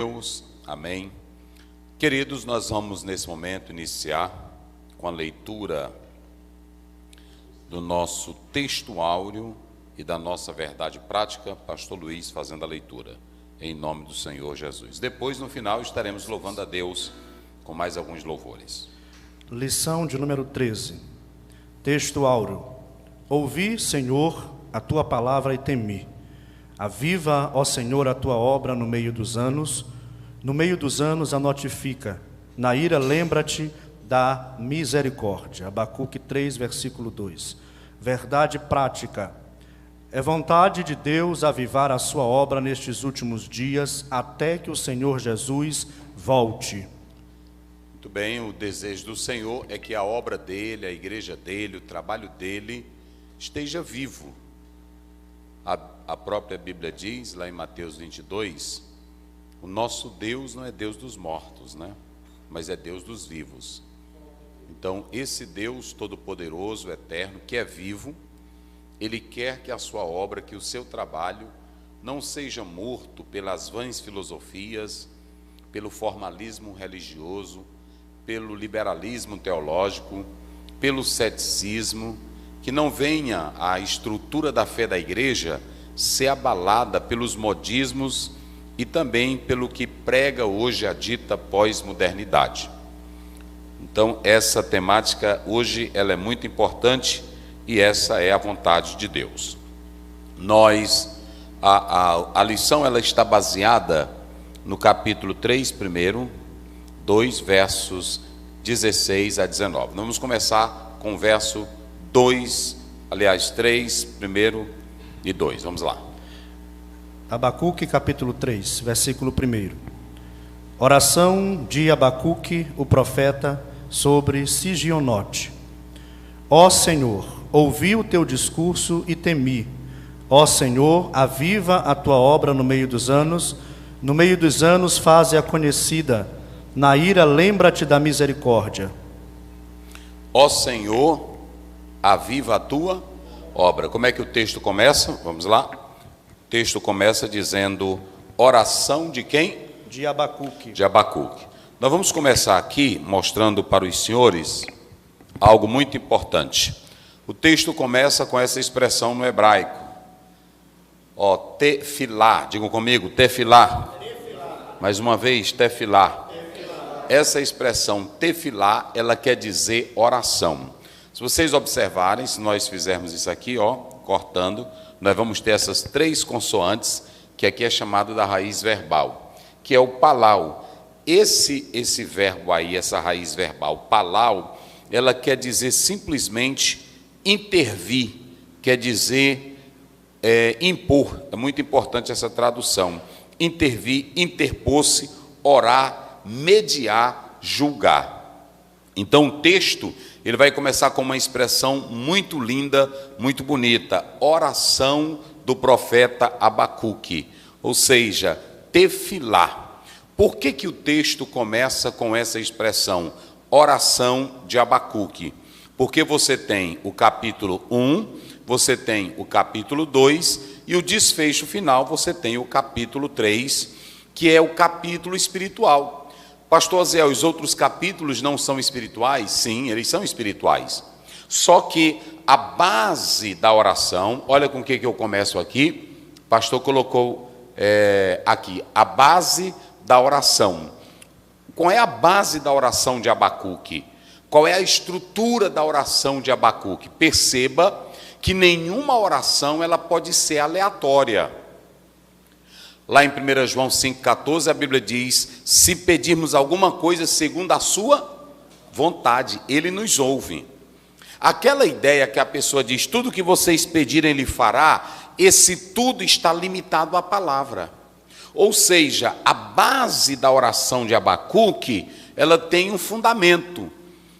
Deus, amém. Queridos, nós vamos nesse momento iniciar com a leitura do nosso texto áureo e da nossa verdade prática, pastor Luiz fazendo a leitura, em nome do Senhor Jesus. Depois, no final, estaremos louvando a Deus com mais alguns louvores. Lição de número 13, texto áureo. Ouvi, Senhor, a tua palavra e temi. Aviva, ó Senhor, a tua obra no meio dos anos a notifica. Na ira lembra-te da misericórdia. Abacuque 3, versículo 2. Verdade prática. É vontade de Deus avivar a sua obra nestes últimos dias, até que o Senhor Jesus volte. Muito bem, o desejo do Senhor é que a obra dele, a igreja dele, o trabalho dele esteja vivo. A própria Bíblia diz, lá em Mateus 22, o nosso Deus não é Deus dos mortos, né? Mas é Deus dos vivos. Então, esse Deus todo-poderoso, eterno, que é vivo, Ele quer que a sua obra, que o seu trabalho, não seja morto pelas vãs filosofias, pelo formalismo religioso, pelo liberalismo teológico, pelo ceticismo, que não venha a estrutura da fé da igreja ser abalada pelos modismos e também pelo que prega hoje a dita pós-modernidade. Então, essa temática hoje ela é muito importante e essa é a vontade de Deus. A lição ela está baseada no capítulo 3, primeiro, 2 versos 16 a 19. Nós vamos começar com o verso 3, primeiro e 2. Vamos lá. Abacuque capítulo 3, versículo 1. Oração de Abacuque, o profeta, sobre Sigionote. Ó Senhor, ouvi o teu discurso e temi. Ó Senhor, aviva a tua obra no meio dos anos faze-a conhecida. Na ira lembra-te da misericórdia. Ó Senhor, aviva a tua obra. Como é que o texto começa? Vamos lá. O texto começa dizendo, oração de quem? De Abacuque. De Abacuque. Nós vamos começar aqui mostrando para os senhores algo muito importante. O texto começa com essa expressão no hebraico. Ó, tefilá, digam comigo, tefilá. Mais uma vez, tefilá. Essa expressão tefilá, ela quer dizer oração. Se vocês observarem, se nós fizermos isso aqui, ó, cortando, nós vamos ter essas 3 consoantes, que aqui é chamado da raiz verbal, que é o palau. Esse verbo aí, essa raiz verbal, palau, ela quer dizer simplesmente intervir, quer dizer impor. É muito importante essa tradução. Intervir, interpor-se, orar, mediar, julgar. Então o texto ele vai começar com uma expressão muito linda, muito bonita, oração do profeta Abacuque, ou seja, tefilá. Por que o texto começa com essa expressão, oração de Abacuque? Porque você tem o capítulo 1, você tem o capítulo 2 e o desfecho final você tem o capítulo 3, que é o capítulo espiritual. Pastor Zé, os outros capítulos não são espirituais? Sim, eles são espirituais. Só que a base da oração, olha com o que eu começo aqui, o pastor colocou aqui, a base da oração. Qual é a base da oração de Abacuque? Qual é a estrutura da oração de Abacuque? Perceba que nenhuma oração ela pode ser aleatória. Lá em 1 João 5,14, a Bíblia diz, se pedirmos alguma coisa segundo a sua vontade, Ele nos ouve. Aquela ideia que a pessoa diz, tudo que vocês pedirem Ele fará, esse tudo está limitado à palavra. Ou seja, a base da oração de Abacuque, ela tem um fundamento.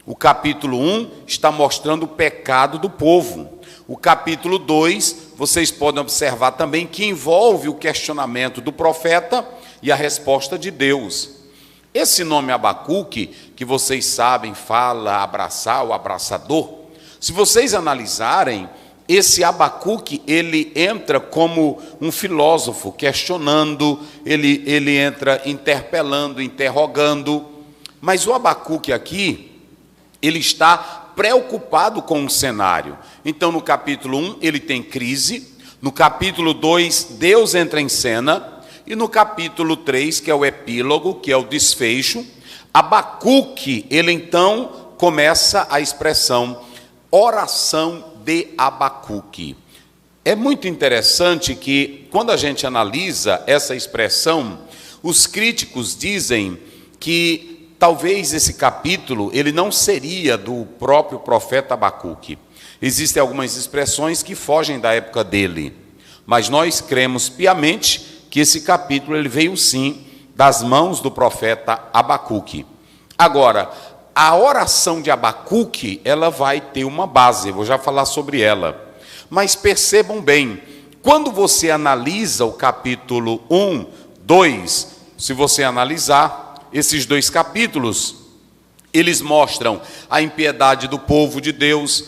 O capítulo 1 está mostrando o pecado do povo. O capítulo 2, vocês podem observar também que envolve o questionamento do profeta e a resposta de Deus. Esse nome Abacuque, que vocês sabem, fala abraçar, o abraçador, se vocês analisarem, esse Abacuque, ele entra como um filósofo, questionando, ele entra interpelando, interrogando. Mas o Abacuque aqui, ele está preocupado com o cenário. Então, no capítulo 1, ele tem crise. No capítulo 2, Deus entra em cena. E no capítulo 3, que é o epílogo, que é o desfecho, Abacuque, ele então começa a expressão oração de Abacuque. É muito interessante que, quando a gente analisa essa expressão, os críticos dizem que talvez esse capítulo ele não seria do próprio profeta Abacuque. Existem algumas expressões que fogem da época dele, mas nós cremos piamente que esse capítulo ele veio sim das mãos do profeta Abacuque. Agora, a oração de Abacuque, ela vai ter uma base, eu vou já falar sobre ela. Mas percebam bem, quando você analisa o capítulo 1, 2, se você analisar esses dois capítulos, eles mostram a impiedade do povo de Deus,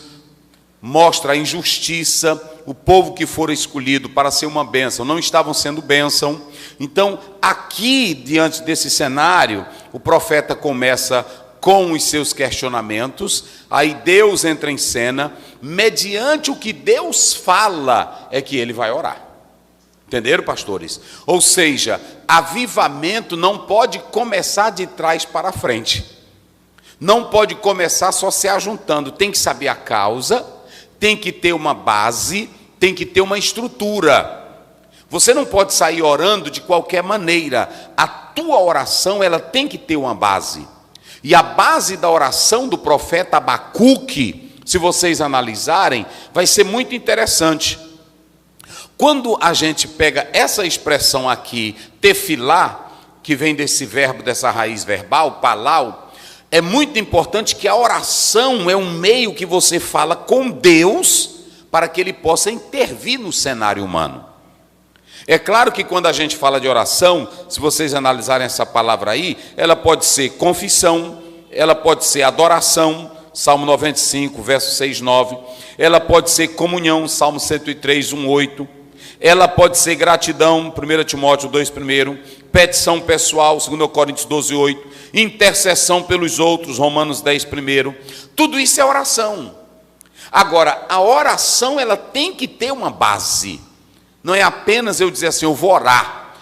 mostra a injustiça, o povo que for escolhido para ser uma bênção, não estavam sendo bênção. Então, aqui, diante desse cenário, o profeta começa com os seus questionamentos, aí Deus entra em cena, mediante o que Deus fala, é que ele vai orar. Entenderam, pastores? Ou seja, avivamento não pode começar de trás para frente. Não pode começar só se ajuntando, tem que saber a causa, tem que ter uma base, tem que ter uma estrutura. Você não pode sair orando de qualquer maneira. A tua oração, ela tem que ter uma base. E a base da oração do profeta Abacuque, se vocês analisarem, vai ser muito interessante. Quando a gente pega essa expressão aqui, tefilá, que vem desse verbo, dessa raiz verbal, palau, é muito importante que a oração é um meio que você fala com Deus para que Ele possa intervir no cenário humano. É claro que quando a gente fala de oração, se vocês analisarem essa palavra aí, ela pode ser confissão, ela pode ser adoração, Salmo 95, verso 6, 9, ela pode ser comunhão, Salmo 103, 1, 8, ela pode ser gratidão, 1 Timóteo 2, 1, petição pessoal, 2 Coríntios 12, 8, intercessão pelos outros, Romanos 10, 1, tudo isso é oração. Agora, a oração ela tem que ter uma base. Não é apenas eu dizer assim, eu vou orar.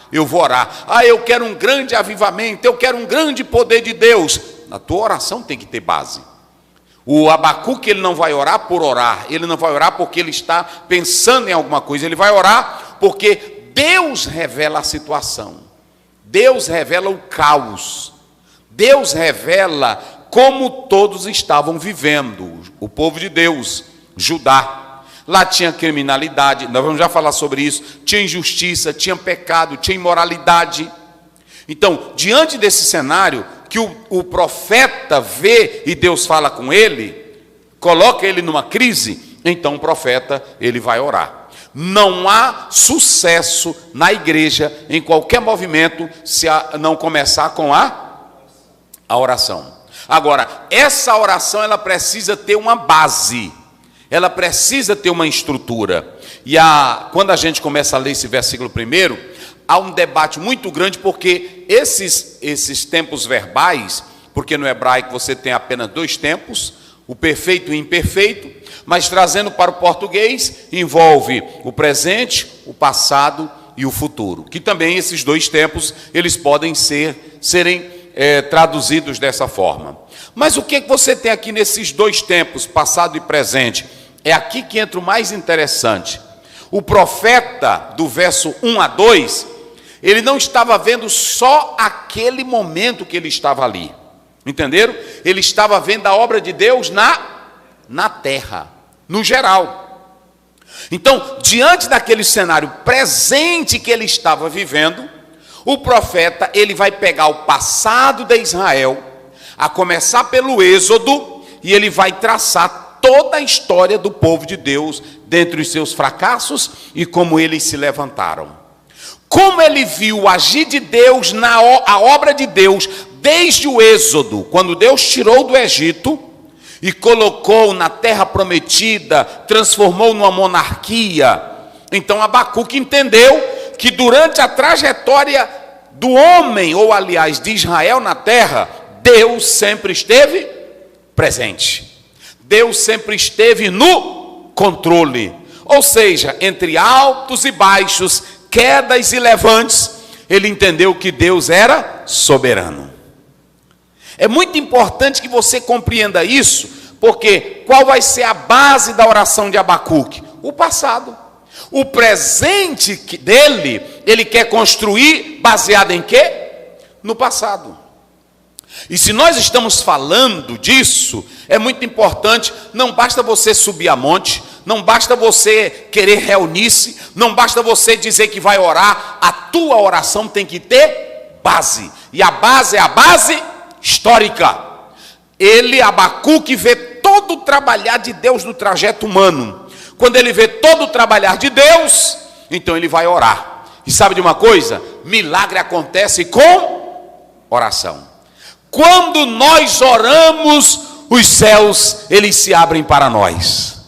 Ah, eu quero um grande avivamento, eu quero um grande poder de Deus. A tua oração tem que ter base. O Abacuque, ele não vai orar por orar, ele não vai orar porque ele está pensando em alguma coisa, ele vai orar porque Deus revela a situação. Deus revela o caos. Deus revela como todos estavam vivendo, o povo de Deus, Judá. Lá tinha criminalidade, nós vamos já falar sobre isso, tinha injustiça, tinha pecado, tinha imoralidade. Então, diante desse cenário, que o profeta vê e Deus fala com ele, coloca ele numa crise, então o profeta, ele vai orar. Não há sucesso na igreja, em qualquer movimento, se não começar com a oração. Agora, essa oração, ela precisa ter uma base. Ela precisa ter uma estrutura. E quando a gente começa a ler esse versículo primeiro, há um debate muito grande, porque esses tempos verbais, porque no hebraico você tem apenas dois tempos, o perfeito e o imperfeito, mas trazendo para o português, envolve o presente, o passado e o futuro. Que também esses dois tempos, eles podem serem traduzidos dessa forma. Mas o que você tem aqui nesses dois tempos, passado e presente? É aqui que entra o mais interessante. O profeta, do verso 1 a 2, ele não estava vendo só aquele momento que ele estava ali. Entenderam? Ele estava vendo a obra de Deus na terra, no geral. Então, diante daquele cenário presente que ele estava vivendo, o profeta, ele vai pegar o passado de Israel, a começar pelo Êxodo, e ele vai traçar toda a história do povo de Deus, dentre os seus fracassos e como eles se levantaram. Como ele viu o agir de Deus, a obra de Deus, desde o Êxodo, quando Deus tirou do Egito, e colocou na terra prometida, transformou numa monarquia. Então Abacuque entendeu que durante a trajetória do homem, ou aliás de Israel na terra, Deus sempre esteve presente. Deus sempre esteve no controle. Ou seja, entre altos e baixos, quedas e levantes, ele entendeu que Deus era soberano. É muito importante que você compreenda isso, porque qual vai ser a base da oração de Abacuque? O passado. O presente dele, ele quer construir baseado em quê? No passado. E se nós estamos falando disso, é muito importante, não basta você subir a monte, não basta você querer reunir-se, não basta você dizer que vai orar, a tua oração tem que ter base. E a base é a base histórica. Abacuque, vê todo o trabalhar de Deus no trajeto humano. Quando ele vê todo o trabalhar de Deus, então ele vai orar. E sabe de uma coisa? Milagre acontece com oração. Quando nós oramos, os céus, eles se abrem para nós.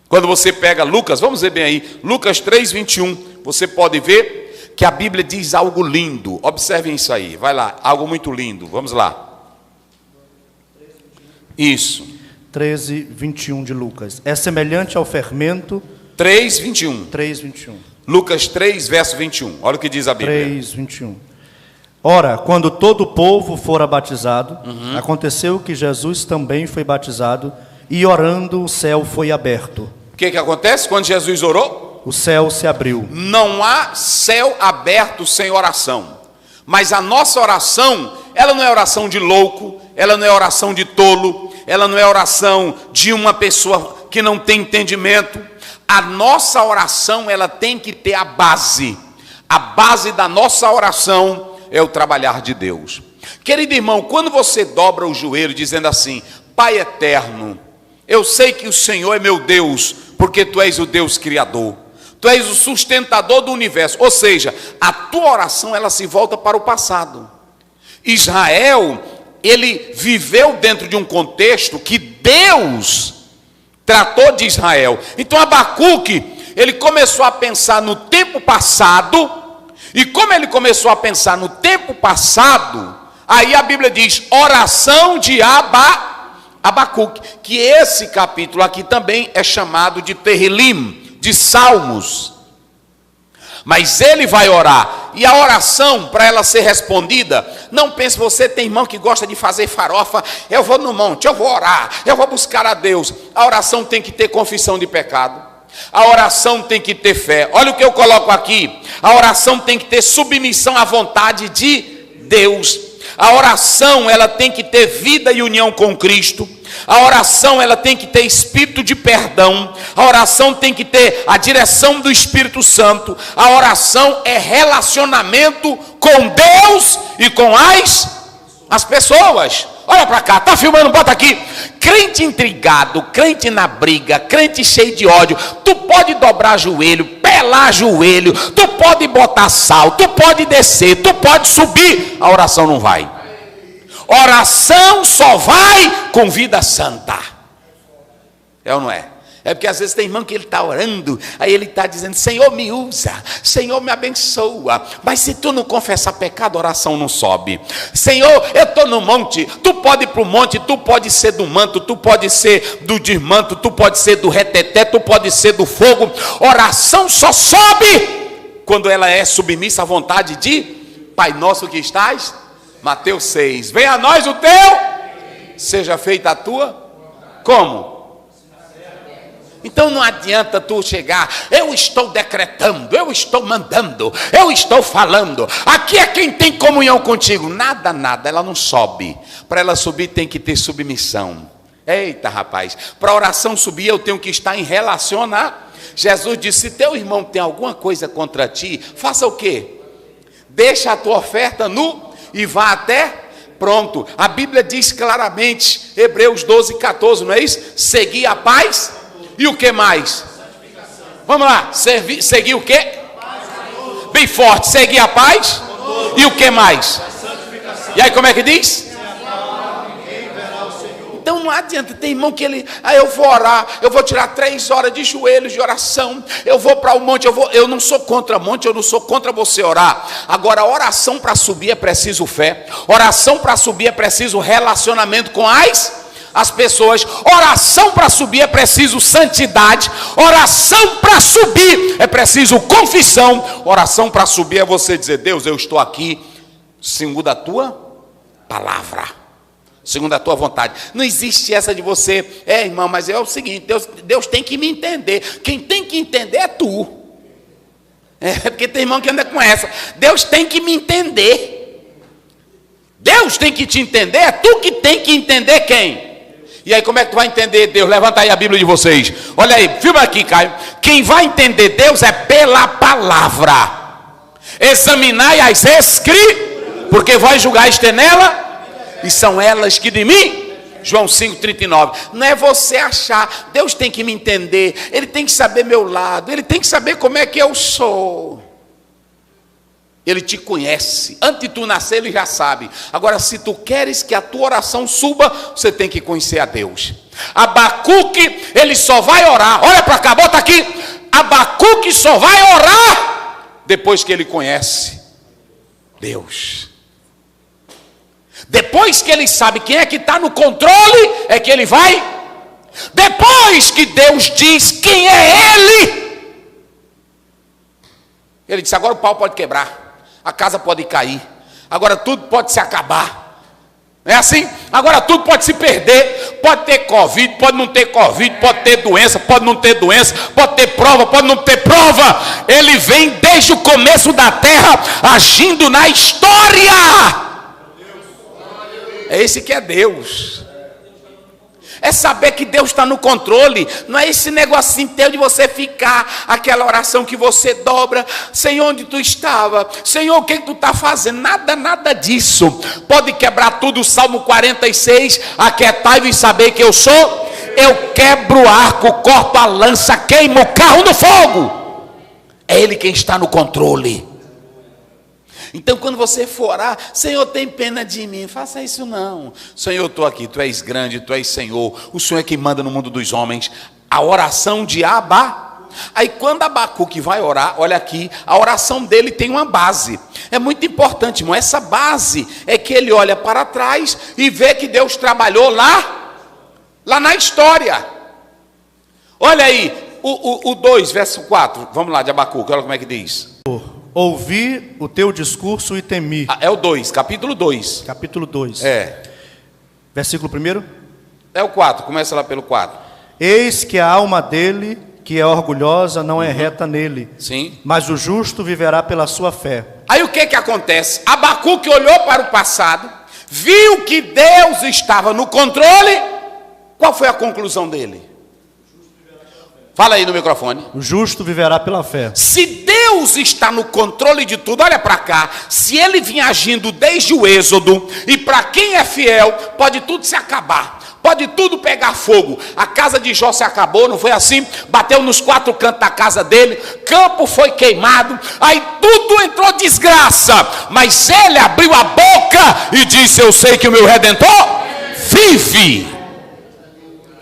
Quando você pega Lucas, vamos ver bem aí, Lucas 3:21, você pode ver que a Bíblia diz algo lindo. Observem isso aí, vai lá, algo muito lindo, vamos lá. Isso. 13:21 de Lucas. É semelhante ao fermento. 3:21. 3:21. Lucas 3, verso 21. Olha o que diz a Bíblia. 3:21. Ora, quando todo o povo fora batizado, aconteceu que Jesus também foi batizado, e orando o céu foi aberto. O que acontece quando Jesus orou? O céu se abriu. Não há céu aberto sem oração. Mas a nossa oração, ela não é oração de louco, ela não é oração de tolo, ela não é oração de uma pessoa que não tem entendimento. A nossa oração, ela tem que ter a base. A base da nossa oração é o trabalhar de Deus. Querido irmão, quando você dobra o joelho dizendo assim: Pai eterno, eu sei que o Senhor é meu Deus, porque Tu és o Deus Criador, Tu és o sustentador do universo. Ou seja, a tua oração, ela se volta para o passado. Israel, ele viveu dentro de um contexto que Deus tratou de Israel. Então Abacuque, ele começou a pensar no tempo passado. E como ele começou a pensar no tempo passado, aí a Bíblia diz, oração de Abacuque, que esse capítulo aqui também é chamado de Terrilim, de Salmos. Mas ele vai orar, e a oração, para ela ser respondida, não pense, você tem irmão que gosta de fazer farofa, eu vou no monte, eu vou orar, eu vou buscar a Deus. A oração tem que ter confissão de pecado. A oração tem que ter fé. Olha o que eu coloco aqui. A oração tem que ter submissão à vontade de Deus. A oração, ela tem que ter vida e união com Cristo. A oração, ela tem que ter espírito de perdão. A oração tem que ter a direção do Espírito Santo. A oração é relacionamento com Deus e com as pessoas. Olha para cá, tá filmando, bota aqui. Crente intrigado, crente na briga, crente cheio de ódio, tu pode dobrar joelho, pelar joelho, tu pode botar sal, tu pode descer, tu pode subir, a oração não vai. Oração só vai com vida santa. É ou não é? É porque às vezes tem irmão que ele está orando, aí ele está dizendo, Senhor me usa, Senhor me abençoa, mas se tu não confessar pecado, a oração não sobe. Senhor, eu estou no monte, tu pode ir para o monte, tu pode ser do manto, tu pode ser do desmanto, tu pode ser do reteté, tu pode ser do fogo. Oração só sobe quando ela é submissa à vontade de Pai nosso que estás, Mateus 6, venha a nós o teu, seja feita a tua, como? Então não adianta tu chegar, eu estou decretando, eu estou mandando, eu estou falando, aqui é quem tem comunhão contigo. Nada, ela não sobe. Para ela subir tem que ter submissão. Eita rapaz, para a oração subir eu tenho que estar em relacionar. Jesus disse, se teu irmão tem alguma coisa contra ti, faça o quê? Deixa a tua oferta e vá até... Pronto, a Bíblia diz claramente, Hebreus 12:14, não é isso? Seguir a paz... E o que mais? Vamos lá, seguir o que? Bem forte, seguir a paz. E o que mais? E aí como é que diz? Então não adianta, tem irmão que eu vou orar, eu vou tirar 3 horas de joelhos de oração, eu vou para o monte, eu não sou contra monte, eu não sou contra você orar. Agora, oração para subir é preciso fé, oração para subir é preciso relacionamento com as pessoas, oração para subir é preciso santidade, oração para subir é preciso confissão, oração para subir é você dizer: Deus, eu estou aqui segundo a tua palavra, segundo a tua vontade. Não existe essa de você, irmão, mas é o seguinte, Deus tem que me entender. Quem tem que entender é tu. Porque tem irmão que anda com essa, Deus tem que me entender. Deus tem que te entender, é tu que tem que entender quem? E aí como é que tu vai entender Deus? Levanta aí a Bíblia de vocês, olha aí, filma aqui, Caio. Quem vai entender Deus é pela palavra. Examinai as escrituras, porque vós julgais ter nela, e são elas que de mim. João 5,39. Não é você achar, Deus tem que me entender, Ele tem que saber meu lado, Ele tem que saber como é que eu sou. Ele te conhece, antes de tu nascer Ele já sabe. Agora, se tu queres que a tua oração suba, você tem que conhecer a Deus. Abacuque, ele só vai orar, olha para cá, bota aqui. Abacuque só vai orar depois que ele conhece Deus. Depois que ele sabe quem é que está no controle, é que ele vai. Depois que Deus diz quem é Ele, ele disse: agora o pau pode quebrar, a casa pode cair, agora tudo pode se acabar. Não é assim? Agora tudo pode se perder, pode ter Covid, pode não ter Covid, pode ter doença, pode não ter doença, pode ter prova, pode não ter prova. Ele vem desde o começo da terra, agindo na história. É esse que é Deus. É saber que Deus está no controle. Não é esse negocinho teu de você ficar, aquela oração que você dobra: Senhor, onde tu estava? Senhor, o que tu está fazendo? Nada disso. Pode quebrar tudo. O Salmo 46: aquietai-vos e saber que eu sou. Eu quebro o arco, corto a lança, queimo o carro no fogo. É Ele quem está no controle. Então quando você for orar: Senhor, tem pena de mim, faça isso não. Senhor, eu estou aqui, tu és grande, tu és Senhor, o Senhor é quem manda no mundo dos homens. A oração de Aí quando Abacuque vai orar, olha aqui, a oração dele tem uma base. É muito importante, irmão. Essa base é que ele olha para trás e vê que Deus trabalhou lá na história. Olha aí, o 2, verso 4, vamos lá, de Abacuque, olha como é que diz. Ouvi o teu discurso e temi. É o 2, capítulo 2. Capítulo 2. Versículo 1. É o 4, começa lá pelo 4. Eis que a alma dele, que é orgulhosa, não é reta nele. Sim. Mas o justo viverá pela sua fé. Aí o que acontece? Abacuque olhou para o passado, viu que Deus estava no controle. Qual foi a conclusão dele? Fala aí no microfone. O justo viverá pela fé. Se Deus está no controle de tudo, olha para cá. Se Ele vinha agindo desde o Êxodo, e para quem é fiel, pode tudo se acabar, pode tudo pegar fogo. A casa de Jó se acabou, não foi assim? Bateu nos 4 cantos da casa dele, campo foi queimado, aí tudo entrou desgraça. Mas ele abriu a boca e disse: eu sei que o meu Redentor vive.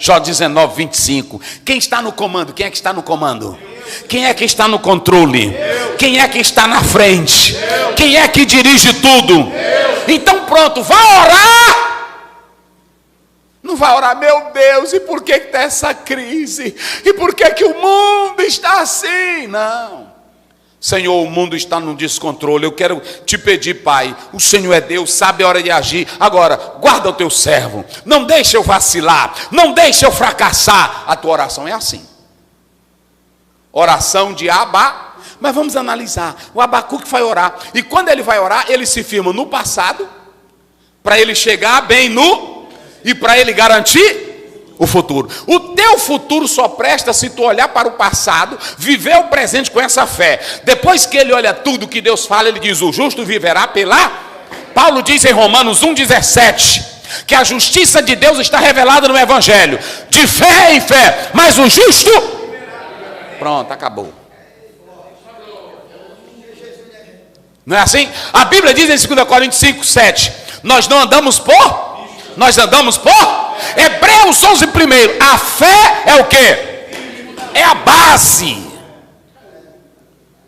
Jó 19, 25. Quem está no comando? Quem é que está no comando? Quem é que está no controle? Quem é que está na frente? Quem é que dirige tudo? Então pronto, vai orar. Não vai orar: meu Deus, e por que está essa crise? E por que o mundo está assim? Não. Senhor, o mundo está num descontrole. Eu quero te pedir, Pai, o Senhor é Deus, sabe a hora de agir. Agora, guarda o teu servo, não deixe eu vacilar, não deixe eu fracassar. A tua oração é assim. Oração de Mas vamos analisar. O Abacuque vai orar, e quando ele vai orar, ele se firma no passado, para ele chegar bem e para ele garantir o futuro. O teu futuro só presta se tu olhar para o passado, viver o presente com essa fé. Depois que ele olha tudo que Deus fala, ele diz: o justo viverá pela. Paulo diz em Romanos 1,17 que a justiça de Deus está revelada no Evangelho, de fé em fé, mas o justo. Pronto, acabou. Não é assim? A Bíblia diz em 2 Coríntios 5,7: nós andamos por Hebreus 11 primeiro. A fé é o quê? É a base.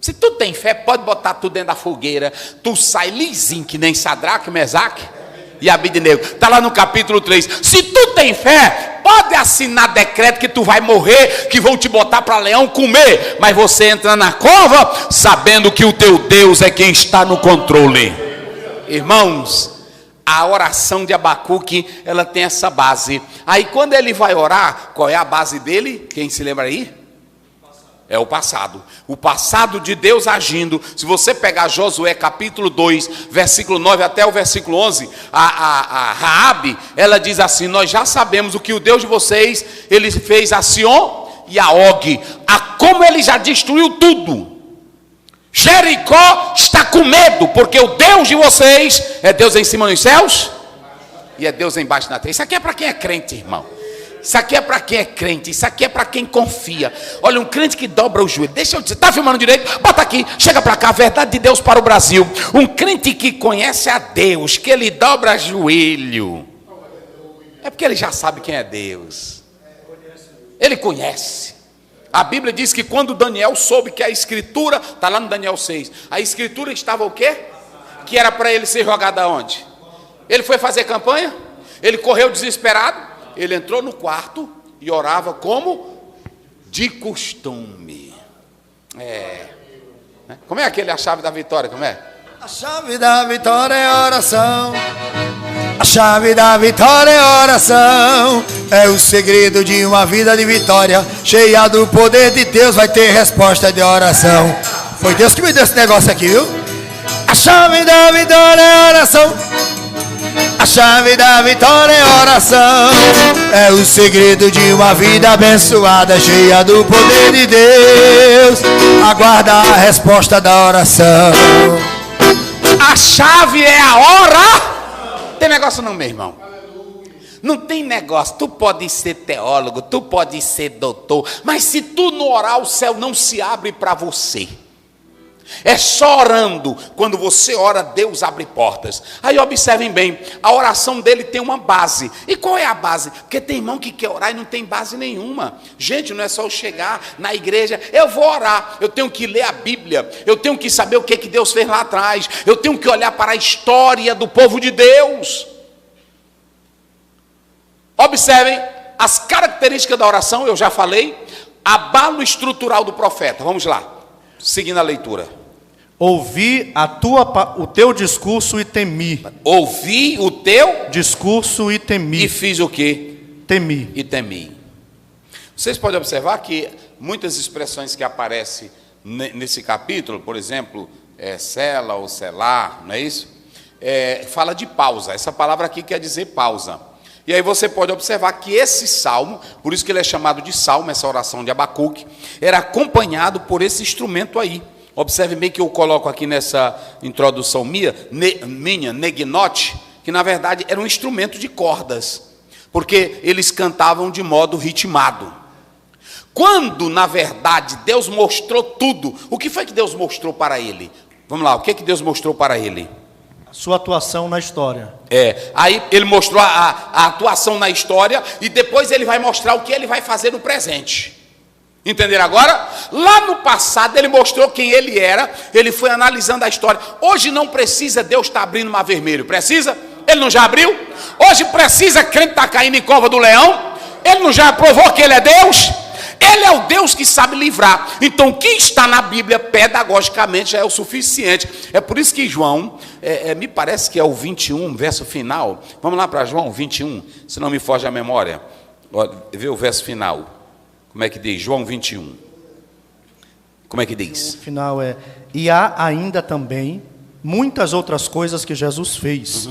Se tu tem fé, pode botar tudo dentro da fogueira. Tu sai lisinho, que nem Sadraque, Mesaque e Abednego. Está lá no capítulo 3. Se tu tem fé, pode assinar decreto que tu vai morrer, que vão te botar para leão comer. Mas você entra na cova sabendo que o teu Deus é quem está no controle. Irmãos, a oração de Abacuque, ela tem essa base. Aí quando ele vai orar, qual é a base dele? Quem se lembra aí? É o passado. O passado de Deus agindo. Se você pegar Josué capítulo 2, versículo 9 até o versículo 11, a Raabe, ela diz assim: nós já sabemos o que o Deus de vocês, ele fez a Sion e a Og, a como ele já destruiu tudo. Jericó está com medo, porque o Deus de vocês é Deus em cima nos céus e é Deus embaixo na terra. Isso aqui é para quem é crente, irmão. Isso aqui é para quem é crente, isso aqui é para quem confia. Olha, um crente que dobra o joelho. Deixa eu dizer, está filmando direito? Bota aqui, chega para cá, a verdade de Deus para o Brasil. Um crente que conhece a Deus, que ele dobra joelho, é porque ele já sabe quem é Deus. Ele conhece. A Bíblia diz que quando Daniel soube que a escritura, está lá no Daniel 6, a escritura estava o quê? Que era para ele ser jogado aonde? Ele foi fazer campanha? Ele correu desesperado? Ele entrou no quarto e orava como de costume. Como é aquele a chave da vitória? Como é? A chave da vitória é oração. A chave da vitória é oração. É o segredo de uma vida de vitória. Cheia do poder de Deus, vai ter resposta de oração. Foi Deus que me deu esse negócio aqui, viu? A chave da vitória é oração. A chave da vitória é oração. É o segredo de uma vida abençoada, cheia do poder de Deus. Aguarda a resposta da oração. A chave é a hora. Tem negócio não, meu irmão. Não tem negócio. Tu pode ser teólogo, tu pode ser doutor, mas se tu não orar, o céu não se abre para você. É só orando. Quando você ora, Deus abre portas. Aí observem bem, a oração dele tem uma base. E qual é a base? Porque tem irmão que quer orar e não tem base nenhuma. Gente, não é só eu chegar na igreja, eu vou orar. Eu tenho que ler a Bíblia. Eu tenho que saber o que Deus fez lá atrás. Eu tenho que olhar para a história do povo de Deus. Observem as características da oração, eu já falei. Abalo estrutural do profeta. Vamos lá, seguindo a leitura. Ouvi o teu discurso e temi. Ouvi o teu discurso e temi. E fiz o quê? Temi. E temi. Vocês podem observar que muitas expressões que aparecem nesse capítulo, por exemplo, sela ou selar, não é isso? Fala de pausa. Essa palavra aqui quer dizer pausa. E aí você pode observar que esse salmo, por isso que ele é chamado de salmo, essa oração de Abacuque, era acompanhado por esse instrumento aí. Observe bem que eu coloco aqui nessa introdução minha, negnote, que na verdade era um instrumento de cordas, porque eles cantavam de modo ritmado. Quando, na verdade, Deus mostrou tudo, o que foi que Deus mostrou para ele? Vamos lá, o que Deus mostrou para ele? Sua atuação na história. Aí ele mostrou a atuação na história e depois ele vai mostrar o que ele vai fazer no presente. Entenderam agora? Lá no passado ele mostrou quem ele era, ele foi analisando a história. Hoje não precisa Deus estar abrindo mar vermelho, precisa? Ele não já abriu? Hoje precisa crente estar caindo em cova do leão? Ele não já provou que ele é Deus? Ele é o Deus que sabe livrar. Então o que está na Bíblia pedagogicamente já é o suficiente. É por isso que João, me parece que é o 21, verso final. Vamos lá para João 21, se não me foge a memória. Vê o verso final. Como é que diz? João 21. Como é que diz? O final é: e há ainda também muitas outras coisas que Jesus fez,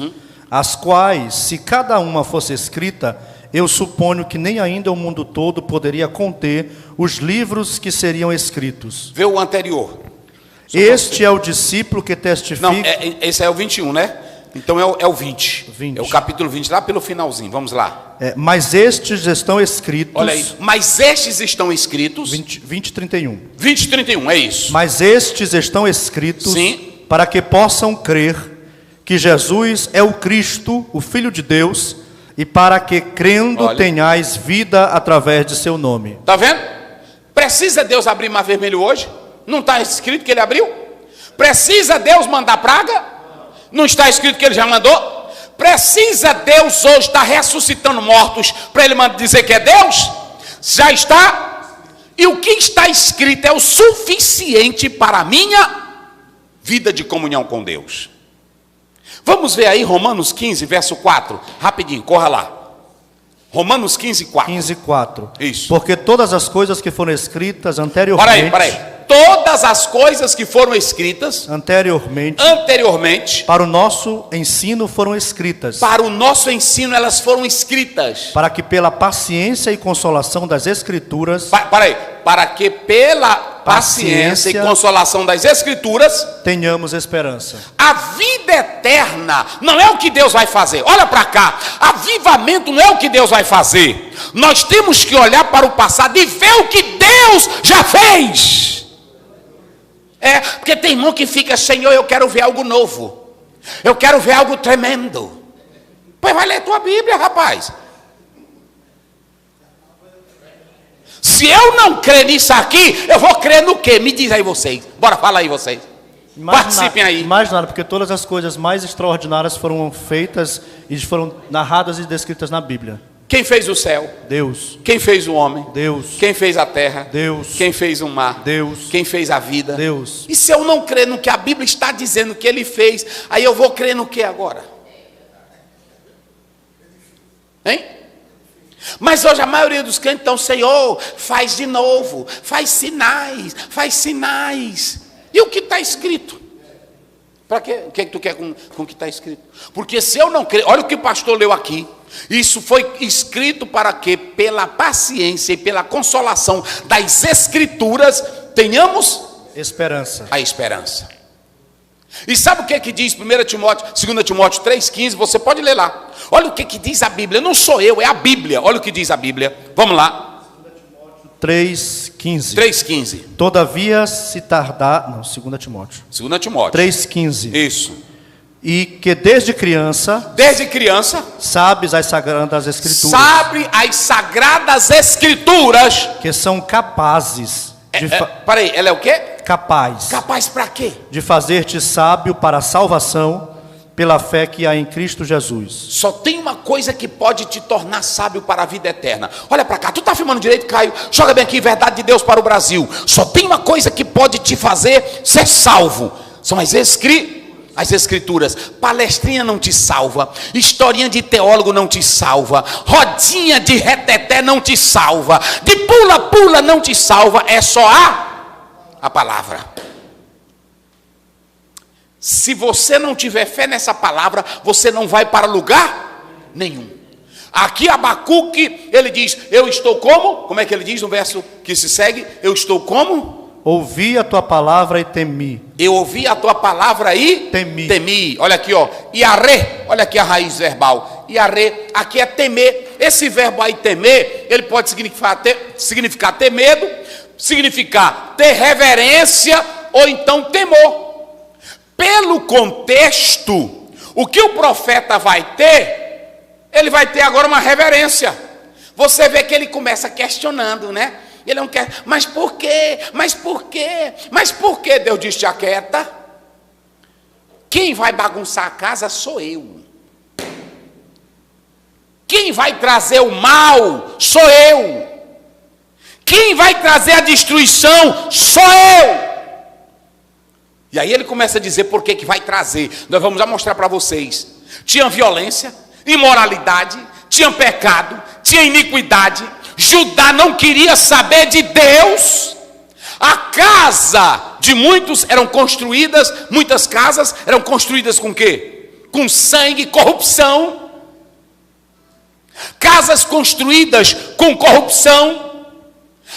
as quais, se cada uma fosse escrita, eu suponho que nem ainda o mundo todo poderia conter os livros que seriam escritos. Vê o anterior. Este é o discípulo que testifica... Não, esse é o 21, né? Então é o 20. É o capítulo 20, lá pelo finalzinho. Vamos lá. Mas estes estão escritos... Olha aí. Mas estes estão escritos... 20 e 31. 20 e 31, é isso. Mas estes estão escritos... Sim. Para que possam crer que Jesus é o Cristo, o Filho de Deus, E para que, crendo, Olha. tenhais vida através de seu nome. Está vendo? Precisa Deus abrir mar vermelho hoje? Não está escrito que ele abriu? Precisa Deus mandar praga? Não está escrito que ele já mandou? Precisa Deus hoje estar ressuscitando mortos para ele dizer que é Deus? Já está? E o que está escrito é o suficiente para a minha vida de comunhão com Deus. Vamos ver aí Romanos 15, verso 4. Rapidinho, corra lá. Romanos 15, 4. 15, 4. Isso. Porque todas as coisas que foram escritas anteriormente... Para aí. Todas as coisas que foram escritas anteriormente para o nosso ensino foram escritas. Para o nosso ensino elas foram escritas. Para que pela paciência e consolação das Escrituras... Para que pela paciência e consolação das Escrituras... tenhamos esperança. A vida eterna não é o que Deus vai fazer. Olha para cá. Avivamento não é o que Deus vai fazer. Nós temos que olhar para o passado e ver o que Deus já fez. Porque tem irmão que fica, Senhor, eu quero ver algo novo. Eu quero ver algo tremendo. Pois vai ler tua Bíblia, rapaz. Se eu não crer nisso aqui, eu vou crer no quê? Me diz aí vocês. Bora, fala aí vocês. Participem aí. Mais nada, porque todas as coisas mais extraordinárias foram feitas e foram narradas e descritas na Bíblia. Quem fez o céu? Deus. Quem fez o homem? Deus. Quem fez a terra? Deus. Quem fez o mar? Deus. Quem fez a vida? Deus. E se eu não crer no que a Bíblia está dizendo que ele fez, aí eu vou crer no que agora? Hein? Mas hoje a maioria dos crentes estão, Senhor, faz de novo, faz sinais. E o que está escrito? Para quê? O que tu quer com o que está escrito? Porque se eu não crer, olha o que o pastor leu aqui. Isso foi escrito para que, pela paciência e pela consolação das Escrituras, tenhamos esperança. A esperança. E sabe o que diz 1 Timóteo, 2 Timóteo 3,15? Você pode ler lá. Olha o que diz a Bíblia. Não sou eu, é a Bíblia. Olha o que diz a Bíblia. Vamos lá. 3,15. 3,15. Todavia se tardar... Não, 2 Timóteo. 2 Timóteo. 3,15. Isso. E que desde criança... sabes as Sagradas Escrituras. Sabe as Sagradas Escrituras. Que são capazes... Peraí, ela é o quê? Capaz. Capaz para quê? De fazer-te sábio para a salvação pela fé que há em Cristo Jesus. Só tem uma coisa que pode te tornar sábio para a vida eterna. Olha para cá, tu está filmando direito, Caio? Joga bem aqui, verdade de Deus para o Brasil. Só tem uma coisa que pode te fazer ser salvo. São as Escrituras. Palestrinha não te salva. Historinha de teólogo não te salva. Rodinha de reteté não te salva. De pula-pula não te salva. É só a palavra. Se você não tiver fé nessa palavra, você não vai para lugar nenhum. Aqui Abacuque, ele diz, eu estou como? Como é que ele diz no verso que se segue? Eu estou como? Ouvi a tua palavra e temi. Eu ouvi a tua palavra e temi. Olha aqui, ó. Iarê. Olha aqui a raiz verbal. Iarê. Aqui é temer. Esse verbo aí, temer, ele pode significar ter medo, significar ter reverência ou então temor. Pelo contexto, o que o profeta vai ter, ele vai ter agora uma reverência. Você vê que ele começa questionando, né? Ele não quer, mas por quê? Mas por quê? Mas por quê? Deus diz, te aquieta. Quem vai bagunçar a casa sou eu. Quem vai trazer o mal sou eu. Quem vai trazer a destruição sou eu. E aí ele começa a dizer por que vai trazer. Nós vamos já mostrar para vocês. Tinha violência, imoralidade, tinha pecado, tinha iniquidade. Judá não queria saber de Deus. A casa de muitos eram construídas, muitas casas eram construídas com quê? Com sangue, corrupção. Casas construídas com corrupção.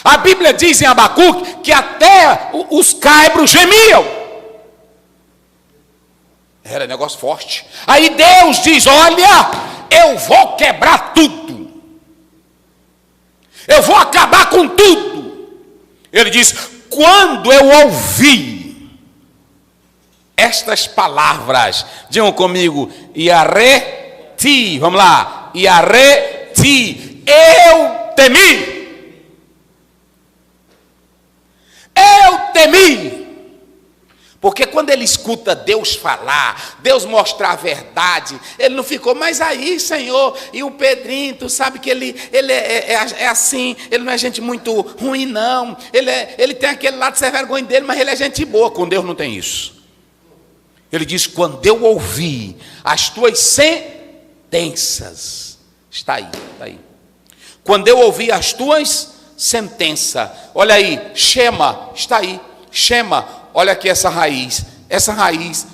A Bíblia diz em Abacuque que até os caibros gemiam. Era negócio forte. Aí Deus diz, olha, eu vou quebrar tudo. Eu vou acabar com tudo. Ele diz, quando eu ouvi estas palavras, digam comigo, Iarê-ti, vamos lá, e arreti. Eu temi. Eu temi. Porque quando ele escuta Deus falar, Deus mostrar a verdade, ele não ficou, mas aí, Senhor, e o Pedrinho, tu sabe que ele é assim, ele não é gente muito ruim, não. Ele tem aquele lado de ser vergonha dele, mas ele é gente boa. Com Deus não tem isso. Ele diz, quando eu ouvi as tuas sentenças, está aí. Quando eu ouvi as tuas sentenças, olha aí, Shema, está aí, Shema. Olha aqui essa raiz,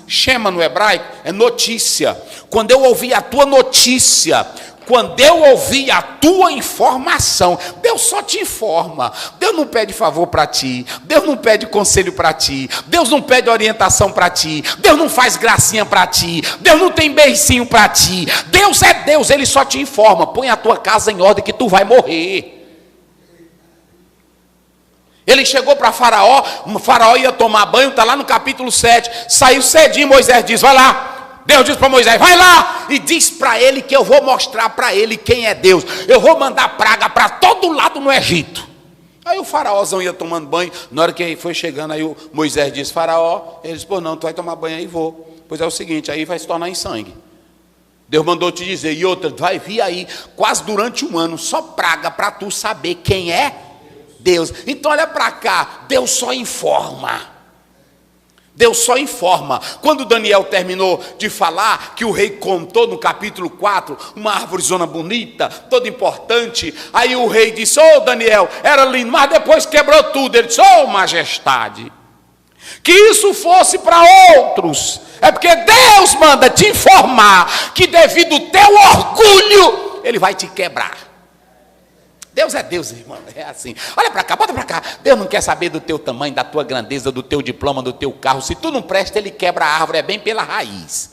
Shema no hebraico é notícia. Quando eu ouvi a tua notícia, quando eu ouvi a tua informação, Deus só te informa. Deus não pede favor para ti, Deus não pede conselho para ti, Deus não pede orientação para ti, Deus não faz gracinha para ti, Deus não tem beicinho para ti. Deus é Deus, Ele só te informa. Põe a tua casa em ordem que tu vai morrer. Ele chegou para Faraó, o Faraó ia tomar banho, está lá no capítulo 7, saiu cedinho, Moisés diz, vai lá. Deus diz para Moisés, vai lá, e diz para ele que eu vou mostrar para ele quem é Deus. Eu vou mandar praga para todo lado no Egito. Aí o faraózão ia tomando banho, na hora que ele foi chegando, aí o Moisés disse, Faraó, ele disse, pô, não, tu vai tomar banho aí, vou. Pois é o seguinte, aí vai se tornar em sangue. Deus mandou te dizer, e outra, vai vir aí, quase durante um ano, só praga para tu saber quem é Deus. Então olha para cá, Deus só informa. Deus só informa. Quando Daniel terminou de falar, que o rei contou no capítulo 4, uma árvorezona bonita, toda importante, aí o rei disse, Daniel, era lindo, mas depois quebrou tudo. Ele disse, majestade, que isso fosse para outros, é porque Deus manda te informar, que devido ao teu orgulho, Ele vai te quebrar. Deus é Deus, irmão, é assim. Olha para cá, bota para cá. Deus não quer saber do teu tamanho, da tua grandeza, do teu diploma, do teu carro. Se tu não presta, Ele quebra a árvore, é bem pela raiz.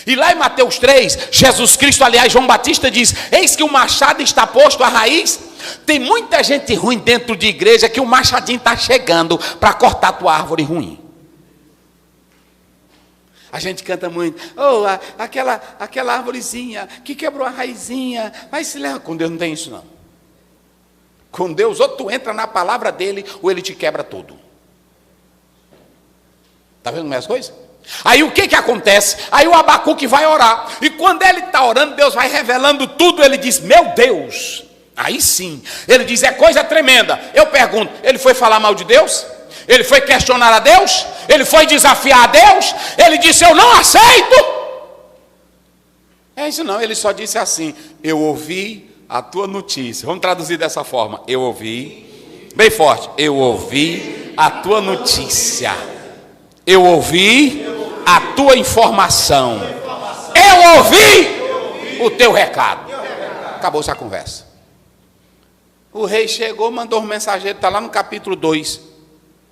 E lá em Mateus 3, Jesus Cristo, aliás, João Batista diz, eis que o machado está posto à raiz. Tem muita gente ruim dentro de igreja que o machadinho está chegando para cortar a tua árvore ruim. A gente canta muito, aquela árvorezinha que quebrou a raizinha, mas se leva. Com Deus não tem isso não. Com Deus, ou tu entra na palavra dele, ou ele te quebra tudo. Está vendo como é as coisas? Aí o que acontece? Aí o Abacuque vai orar, e quando ele está orando, Deus vai revelando tudo. Ele diz, meu Deus, aí sim, ele diz, é coisa tremenda. Eu pergunto, ele foi falar mal de Deus? Ele foi questionar a Deus? Ele foi desafiar a Deus? Ele disse, eu não aceito. É isso não, ele só disse assim, eu ouvi a tua notícia. Vamos traduzir dessa forma, eu ouvi, bem forte, eu ouvi a tua notícia. Eu ouvi a tua informação. Eu ouvi o teu recado. Acabou-se a conversa. O rei chegou, mandou um mensageiro, está lá no capítulo 2.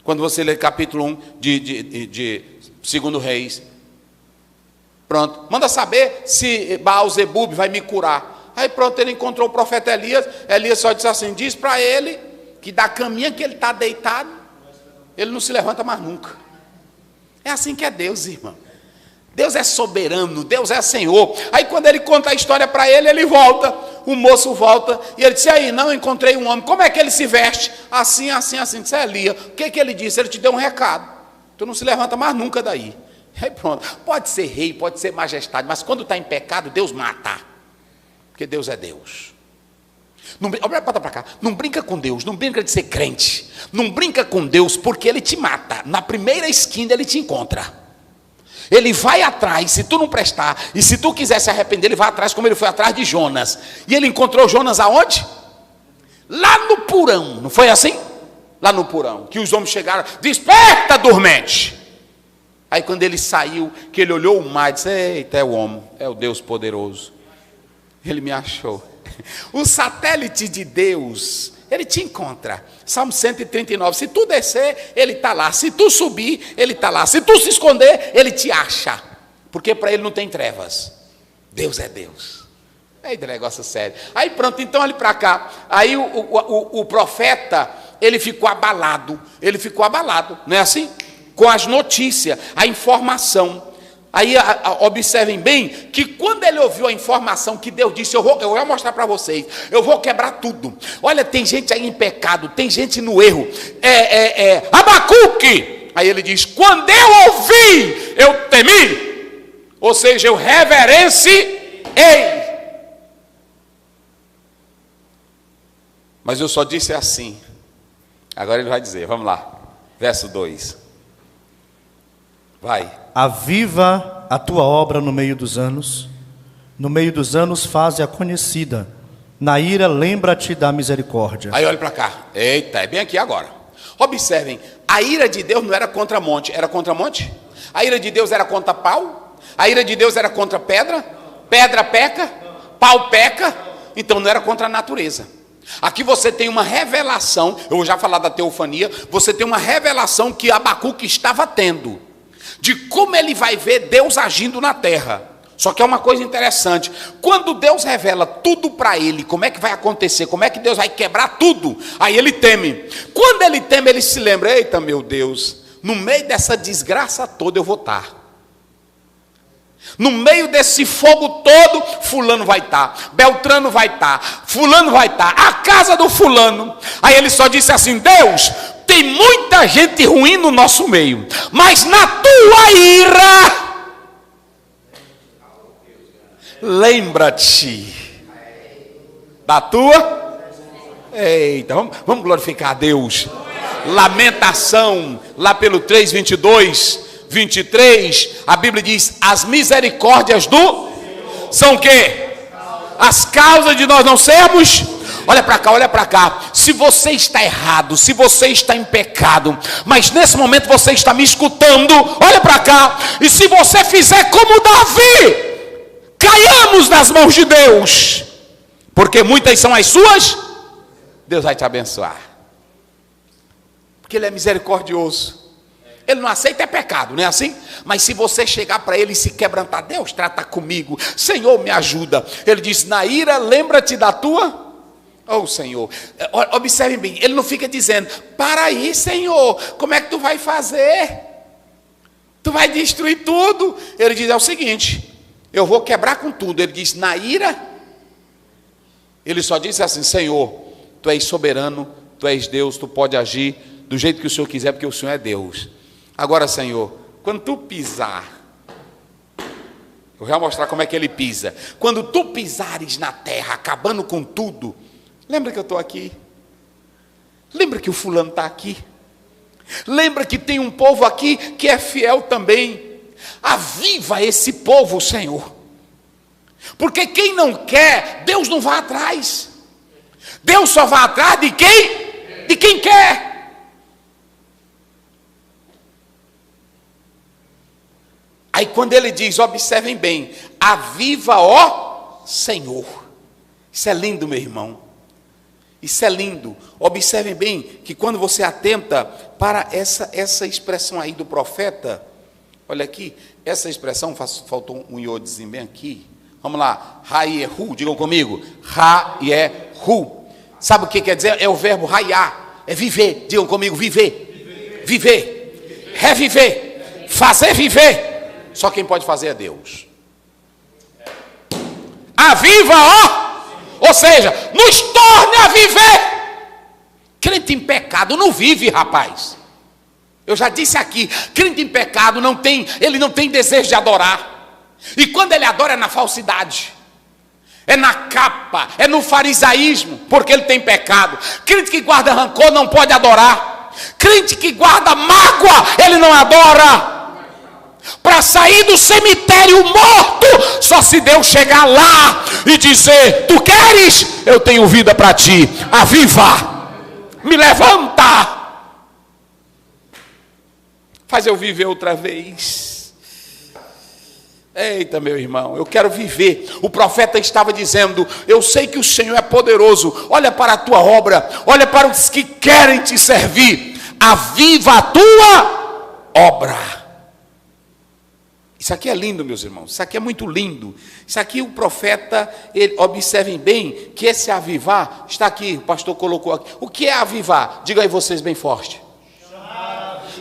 Quando você lê capítulo 1 de 2 Reis. Pronto, manda saber se Baal-Zebub vai me curar. Aí pronto, ele encontrou o profeta Elias. Elias só disse assim, diz para ele que da caminha que ele está deitado, ele não se levanta mais nunca. É assim que é Deus, irmão. Deus é soberano, Deus é Senhor. Aí quando ele conta a história para ele, ele volta. O moço volta e ele disse, aí, não, encontrei um homem. Como é que ele se veste? Assim, assim, assim. Disse, Elias. O que ele disse? Ele te deu um recado. Tu não se levanta mais nunca daí. Aí pronto. Pode ser rei, pode ser majestade, mas quando está em pecado, Deus mata. Porque Deus é Deus. Bota para cá. Não brinca com Deus, não brinca de ser crente. Não brinca com Deus, porque Ele te mata. Na primeira esquina Ele te encontra. Ele vai atrás, se tu não prestar, e se tu quiser se arrepender, ele vai atrás, como ele foi atrás de Jonas. E ele encontrou Jonas aonde? Lá no porão, não foi assim? Lá no porão, que os homens chegaram, desperta, dormente. Aí quando ele saiu, que ele olhou o mar, disse, eita, é o homem, é o Deus poderoso. Ele me achou. O satélite de Deus, ele te encontra. Salmo 139, se tu descer, ele está lá. Se tu subir, ele está lá. Se tu se esconder, ele te acha. Porque para ele não tem trevas. Deus é Deus. É negócio sério. Aí pronto, então olhe para cá. Aí o profeta, ele ficou abalado. Ele ficou abalado, não é assim? Com as notícias, a informação. Aí observem bem que quando ele ouviu a informação que Deus disse, eu vou mostrar para vocês, eu vou quebrar tudo. Olha, tem gente aí em pecado, tem gente no erro. Abacuque! Aí ele diz, quando eu ouvi, eu temi. Ou seja, eu reverenciei. Mas eu só disse assim. Agora ele vai dizer, vamos lá. Verso 2. Vai. Aviva a tua obra no meio dos anos faze-a conhecida. Na ira lembra-te da misericórdia. Aí olha para cá. Eita, é bem aqui agora. Observem, a ira de Deus não era contra monte, era contra monte? A ira de Deus era contra pau? A ira de Deus era contra pedra? Pedra peca? Pau peca? Então não era contra a natureza. Aqui você tem uma revelação, eu vou já falar da teofania, você tem uma revelação que Abacuque estava tendo, de como ele vai ver Deus agindo na terra. Só que é uma coisa interessante, quando Deus revela tudo para ele, como é que vai acontecer, como é que Deus vai quebrar tudo, aí ele teme. Quando ele teme, ele se lembra, eita meu Deus, no meio dessa desgraça toda eu vou estar. No meio desse fogo todo, fulano vai estar, Beltrano vai estar, fulano vai estar, a casa do fulano. Aí ele só disse assim, Deus, tem muita gente ruim no nosso meio, mas na tua ira, lembra-te da tua. Eita, vamos glorificar a Deus. Lamentação, lá pelo 3:22, 23, a Bíblia diz, as misericórdias do são o quê? As causas de nós não sermos. Olha para cá, se você está errado, se você está em pecado, mas nesse momento você está me escutando, olha para cá, e se você fizer como Davi, caiamos nas mãos de Deus, porque muitas são as suas, Deus vai te abençoar, porque Ele é misericordioso. Ele não aceita pecado, não é assim? Mas se você chegar para ele e se quebrantar, Deus, trata comigo, Senhor, me ajuda. Ele diz, na ira, lembra-te da tua. Oh, Senhor, observem bem, ele não fica dizendo, para aí, Senhor, como é que tu vai fazer? Tu vai destruir tudo. Ele diz, é o seguinte, eu vou quebrar com tudo. Ele diz, na ira, ele só disse assim, Senhor, tu és soberano, tu és Deus, tu pode agir do jeito que o Senhor quiser, porque o Senhor é Deus. Agora, Senhor, quando tu pisar, eu vou mostrar como é que ele pisa. Quando tu pisares na terra, acabando com tudo, lembra que eu estou aqui? Lembra que o fulano está aqui? Lembra que tem um povo aqui que é fiel também? Aviva esse povo, Senhor. Porque quem não quer, Deus não vai atrás. Deus só vai atrás de quem? De quem quer. Aí quando ele diz, observem bem, aviva, ó Senhor. Isso é lindo, meu irmão. Isso é lindo. Observem bem que quando você atenta para essa expressão aí do profeta, olha aqui, essa expressão, faltou um iodezinho bem aqui. Vamos lá, Raiehu, digam comigo, Raiehu. Sabe o que quer dizer? É o verbo raiar, é viver, digam comigo, viver, reviver, fazer viver. Só quem pode fazer é Deus. Aviva, ó! Ou seja, nos torne a viver. Crente em pecado não vive, rapaz. Eu já disse aqui, crente em pecado ele não tem desejo de adorar. E quando ele adora é na falsidade, é na capa, é no farisaísmo, porque ele tem pecado. Crente que guarda rancor não pode adorar. Crente que guarda mágoa, ele não adora. Para sair do cemitério morto, só se Deus chegar lá e dizer, tu queres? Eu tenho vida para ti, aviva, me levanta, faz eu viver outra vez. Eita, meu irmão, eu quero viver. O profeta estava dizendo, eu sei que o Senhor é poderoso, olha para a tua obra, olha para os que querem te servir, aviva a tua obra. Isso aqui é lindo, meus irmãos, isso aqui é muito lindo. Isso aqui o profeta, observem bem, que esse avivar, está aqui, o pastor colocou aqui. O que é avivar? Diga aí vocês bem forte.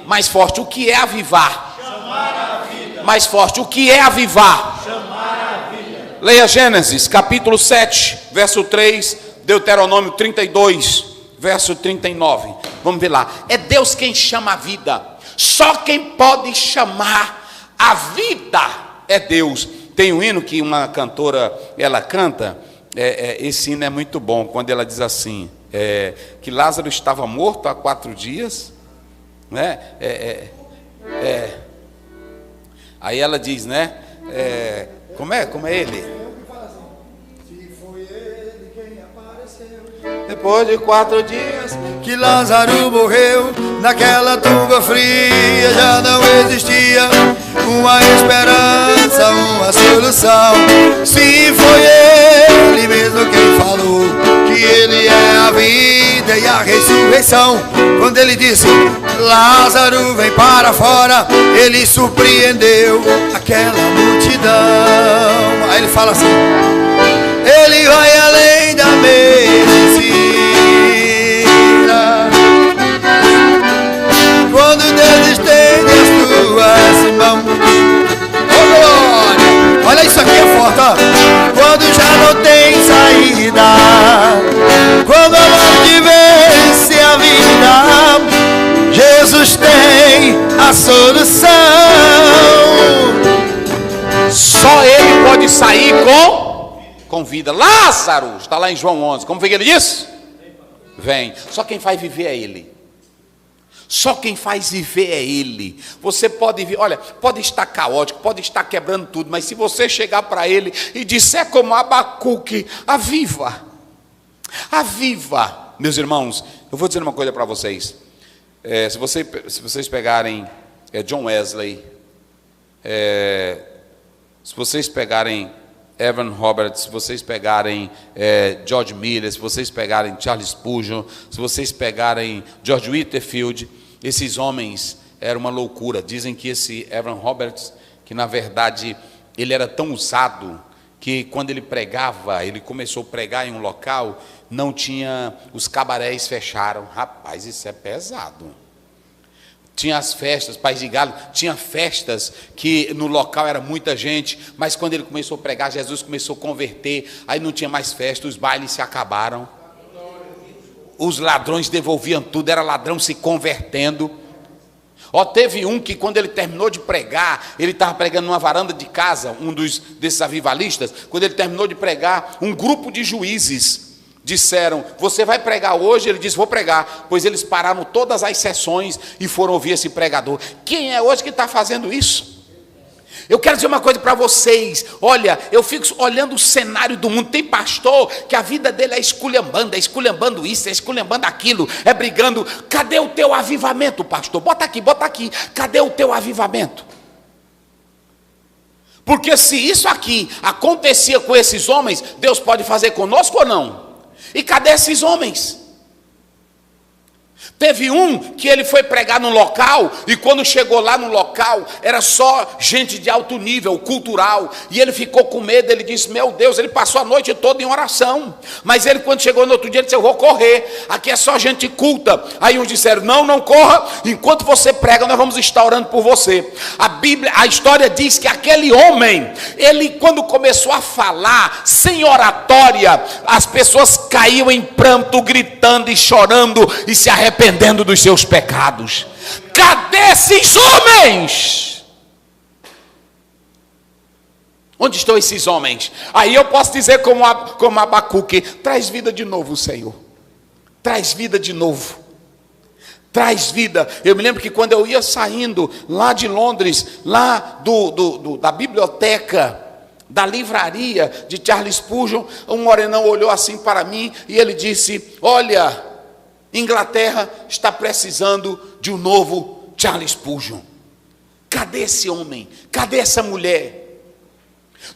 Mais forte, o que é avivar? Chamar a vida. Mais forte. O que é avivar? Chamar a vida. Leia Gênesis, capítulo 7, verso 3, Deuteronômio 32, verso 39. Vamos ver lá. É Deus quem chama a vida. Só quem pode chamar a vida é Deus. Tem um hino que uma cantora, ela canta, esse hino é muito bom, quando ela diz assim, que Lázaro estava morto há 4 dias, né? Aí ela diz, né? Como é ele? Depois de 4 dias que Lázaro morreu, naquela tumba fria já não existia uma esperança, uma solução. Sim, foi ele mesmo quem falou que ele é a vida e a ressurreição. Quando ele disse, Lázaro vem para fora, ele surpreendeu aquela multidão. Aí ele fala assim, ele vai além da medicina. Quando Deus estende as tuas mãos, oh glória, olha isso aqui é forte, ó. Quando já não tem saída, quando a morte vence a vida, Jesus tem a solução. Só Ele pode sair com vida. Lázaro, está lá em João 11, como foi que ele disse? Vem. Só quem faz viver é Ele. Só quem faz viver é Ele. Você pode vir, olha, pode estar caótico, pode estar quebrando tudo, mas se você chegar para Ele e disser como Abacuque, aviva, aviva. Meus irmãos, eu vou dizer uma coisa para vocês. Se vocês pegarem John Wesley, se vocês pegarem Evan Roberts, se vocês pegarem George Miller, se vocês pegarem Charles Spurgeon, se vocês pegarem George Whitefield, esses homens eram uma loucura. Dizem que esse Evan Roberts, que na verdade ele era tão usado, que quando ele pregava, ele começou a pregar em um local, não tinha, os cabarés fecharam. Rapaz, isso é pesado. Tinha as festas, Pais de Galo, tinha festas que no local era muita gente, mas quando ele começou a pregar, Jesus começou a converter, aí não tinha mais festa, os bailes se acabaram, os ladrões devolviam tudo, era ladrão se convertendo. Teve um que quando ele terminou de pregar, ele estava pregando numa varanda de casa, desses avivalistas, quando ele terminou de pregar, um grupo de juízes disseram, você vai pregar hoje? Ele disse, vou pregar. Pois eles pararam todas as sessões e foram ouvir esse pregador. Quem é hoje que está fazendo isso? Eu quero dizer uma coisa para vocês. Olha, eu fico olhando o cenário do mundo. Tem pastor que a vida dele é esculhambando isso, é esculhambando aquilo, é brigando. Cadê o teu avivamento, pastor? Bota aqui. Cadê o teu avivamento? Porque se isso aqui acontecia com esses homens, Deus pode fazer conosco ou não? E cadê esses homens? Teve um que ele foi pregar num local, e quando chegou lá no local, era só gente de alto nível, cultural, e ele ficou com medo, ele disse, meu Deus, ele passou a noite toda em oração, mas ele quando chegou no outro dia, ele disse, eu vou correr, aqui é só gente culta. Aí uns disseram, não corra, enquanto você prega, nós vamos estar orando por você. A história diz que aquele homem, ele quando começou a falar, sem oratória, as pessoas caíam em pranto, gritando e chorando, e se arrependendo dos seus pecados. Cadê esses homens? Onde estão esses homens? Aí eu posso dizer como Abacuque, traz vida de novo, Senhor. Traz vida de novo. Traz vida. Eu me lembro que quando eu ia saindo lá de Londres, lá da biblioteca, da livraria de Charles Spurgeon, um morenão olhou assim para mim e ele disse, olha, Inglaterra está precisando de um novo Charles Spurgeon. Cadê esse homem? Cadê essa mulher?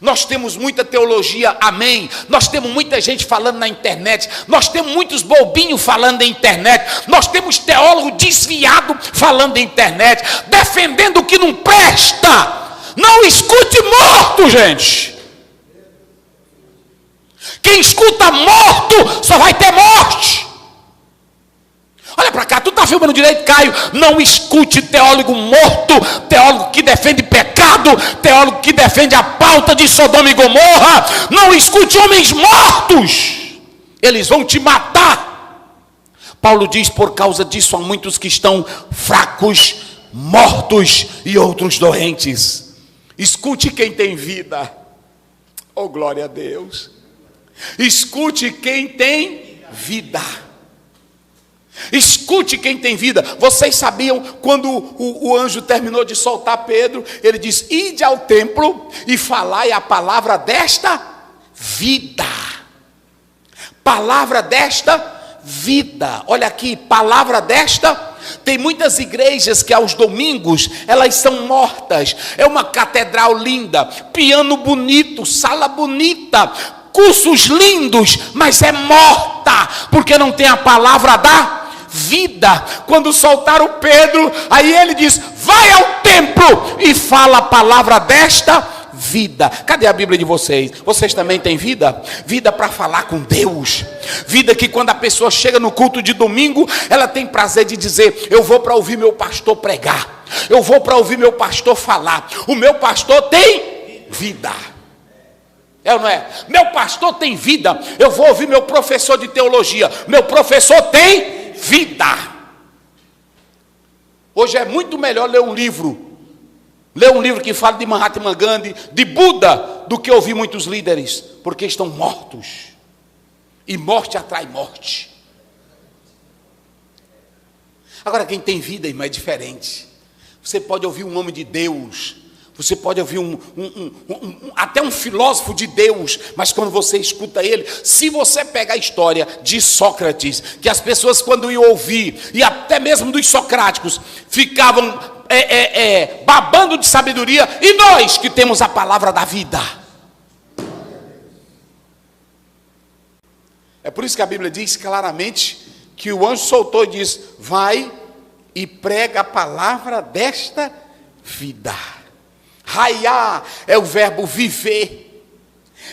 Nós temos muita teologia, amém. Nós temos muita gente falando na internet. Nós temos muitos bobinhos falando na internet. Nós temos teólogo desviado falando na internet, defendendo o que não presta. Não escute morto, gente. Quem escuta morto só vai ter morte. Olha para cá, tu está afirma no direito, Caio, não escute teólogo morto, teólogo que defende pecado, teólogo que defende a pauta de Sodoma e Gomorra. Não escute homens mortos, eles vão te matar. Paulo diz, por causa disso há muitos que estão fracos, mortos e outros doentes. Escute quem tem vida. Oh, glória a Deus. Escute quem tem vida. Escute quem tem vida. Vocês sabiam, quando o anjo terminou de soltar Pedro, ele diz, ide ao templo e falai a palavra desta vida. Palavra desta vida. Olha aqui, palavra desta. Tem muitas igrejas que aos domingos elas são mortas. É uma catedral linda, piano bonito, sala bonita, cursos lindos, mas é morta, porque não tem a palavra da vida. Quando soltaram Pedro, aí ele diz, vai ao templo e fala a palavra desta vida. Cadê a Bíblia de vocês? Vocês também têm vida? Vida para falar com Deus. Vida que quando a pessoa chega no culto de domingo, ela tem prazer de dizer, eu vou para ouvir meu pastor pregar, eu vou para ouvir meu pastor falar. O meu pastor tem vida. É ou não é? Meu pastor tem vida. Eu vou ouvir meu professor de teologia. Meu professor tem vida. Hoje é muito melhor ler um livro que fala de Mahatma Gandhi, de Buda, do que ouvir muitos líderes, porque estão mortos. E morte atrai morte. Agora, quem tem vida, irmão, é diferente. Você pode ouvir um homem de Deus, você pode ouvir até um filósofo de Deus, mas quando você escuta ele, se você pega a história de Sócrates, que as pessoas quando iam ouvir, e até mesmo dos socráticos, ficavam babando de sabedoria, e nós que temos a palavra da vida. É por isso que a Bíblia diz claramente que o anjo soltou e diz, vai e prega a palavra desta vida. Raiar é o verbo viver,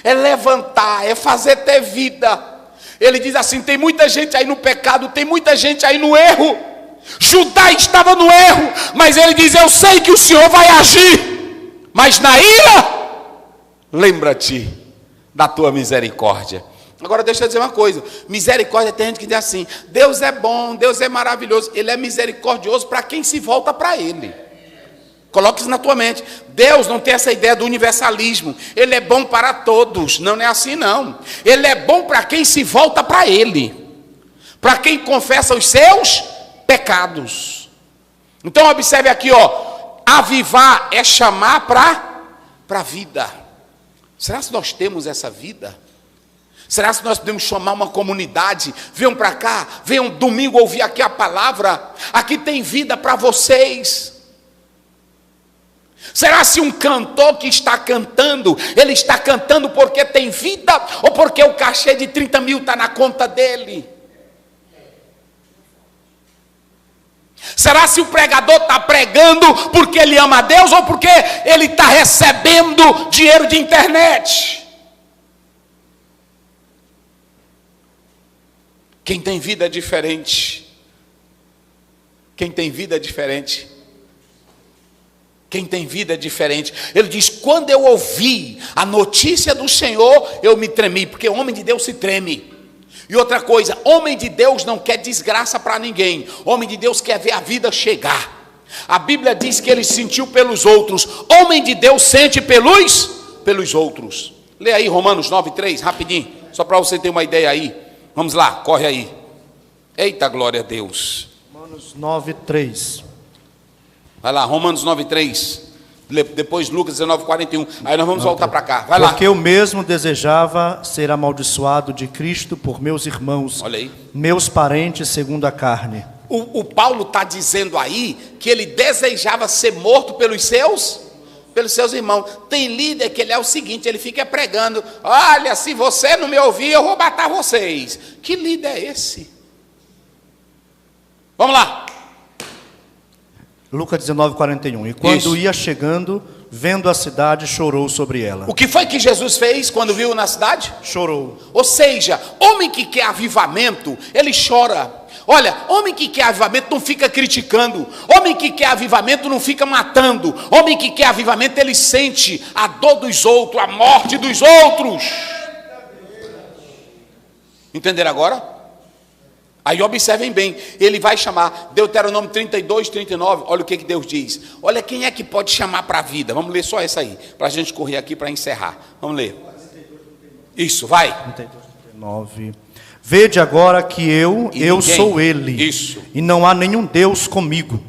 é levantar, é fazer ter vida. Ele diz assim, tem muita gente aí no pecado, tem muita gente aí no erro. Judá estava no erro, mas ele diz, eu sei que o Senhor vai agir, mas na ira, lembra-te da tua misericórdia. Agora deixa eu dizer uma coisa, misericórdia, tem gente que diz assim, Deus é bom, Deus é maravilhoso. Ele é misericordioso para quem se volta para Ele. Coloque isso na tua mente. Deus não tem essa ideia do universalismo. Ele é bom para todos. Não é assim não. Ele é bom para quem se volta para Ele, para quem confessa os seus pecados. Então observe aqui, avivar é chamar para a vida. Será que nós temos essa vida? Será que nós podemos chamar uma comunidade? Venham para cá, venham domingo ouvir aqui a palavra. Aqui tem vida para vocês. Será se um cantor que está cantando, ele está cantando porque tem vida, ou porque o cachê de 30 mil está na conta dele? Será se o pregador está pregando porque ele ama a Deus, ou porque ele está recebendo dinheiro de internet? Quem tem vida é diferente. Quem tem vida é diferente. Quem tem vida é diferente. Ele diz, quando eu ouvi a notícia do Senhor, eu me tremi, porque homem de Deus se treme. E outra coisa, homem de Deus não quer desgraça para ninguém. Homem de Deus quer ver a vida chegar. A Bíblia diz que ele sentiu pelos outros. Homem de Deus sente pelos outros. Lê aí Romanos 9:3, rapidinho, só para você ter uma ideia aí. Vamos lá, corre aí. Eita, glória a Deus. Romanos 9:3. Vai lá, Romanos 9:3. Depois Lucas 19:41. Aí nós vamos voltar para cá. Vai lá. Porque eu mesmo desejava ser amaldiçoado de Cristo por meus irmãos, olha aí, meus parentes segundo a carne. O Paulo está dizendo aí que ele desejava ser morto pelos seus irmãos. Tem líder que ele é o seguinte, ele fica pregando, olha, se você não me ouvir, eu vou matar vocês. Que líder é esse? Vamos lá. Lucas 19:41. E quando Isso. ia chegando, vendo a cidade, chorou sobre ela. O que foi que Jesus fez quando viu na cidade? Chorou. Ou seja, homem que quer avivamento, ele chora. Olha, homem que quer avivamento não fica criticando. Homem que quer avivamento não fica matando. Homem que quer avivamento, ele sente a dor dos outros, a morte dos outros. Entenderam agora? Aí observem bem, ele vai chamar, Deuteronômio 32, 39, olha o que Deus diz. Olha quem é que pode chamar para a vida. Vamos ler só essa aí, para a gente correr aqui para encerrar. Vamos ler. Isso, vai. 32, 39. Vede agora que eu sou ele. Isso. E não há nenhum Deus comigo.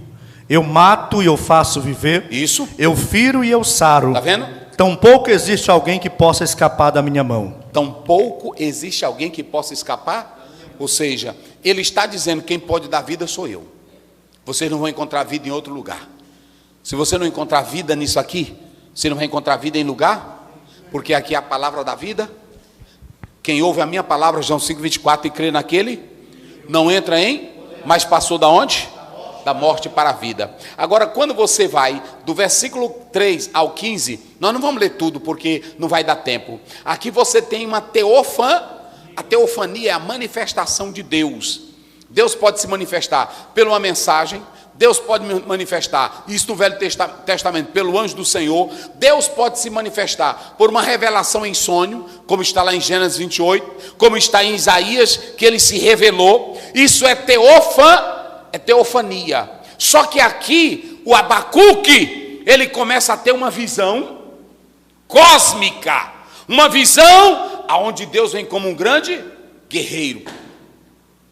Eu mato e eu faço viver. Isso. Eu firo e eu saro. Está vendo? Tampouco existe alguém que possa escapar da minha mão. Tampouco existe alguém que possa escapar? Ou seja, ele está dizendo que quem pode dar vida sou eu. Vocês não vão encontrar vida em outro lugar. Se você não encontrar vida nisso aqui, você não vai encontrar vida em lugar, porque aqui é a palavra da vida. Quem ouve a minha palavra, João 5,24, e crê naquele, não entra em, mas passou da onde? Da morte para a vida. Agora, quando você vai do versículo 3 ao 15, nós não vamos ler tudo, porque não vai dar tempo. Aqui você tem uma a teofania é a manifestação de Deus. Deus pode se manifestar por uma mensagem, Deus pode manifestar, isso no Velho Testamento, pelo anjo do Senhor. Deus pode se manifestar por uma revelação em sonho, como está lá em Gênesis 28, como está em Isaías, que ele se revelou. Isso é teofania. Só que aqui, o Abacuque, ele começa a ter uma visão cósmica, uma visão aonde Deus vem como um grande guerreiro,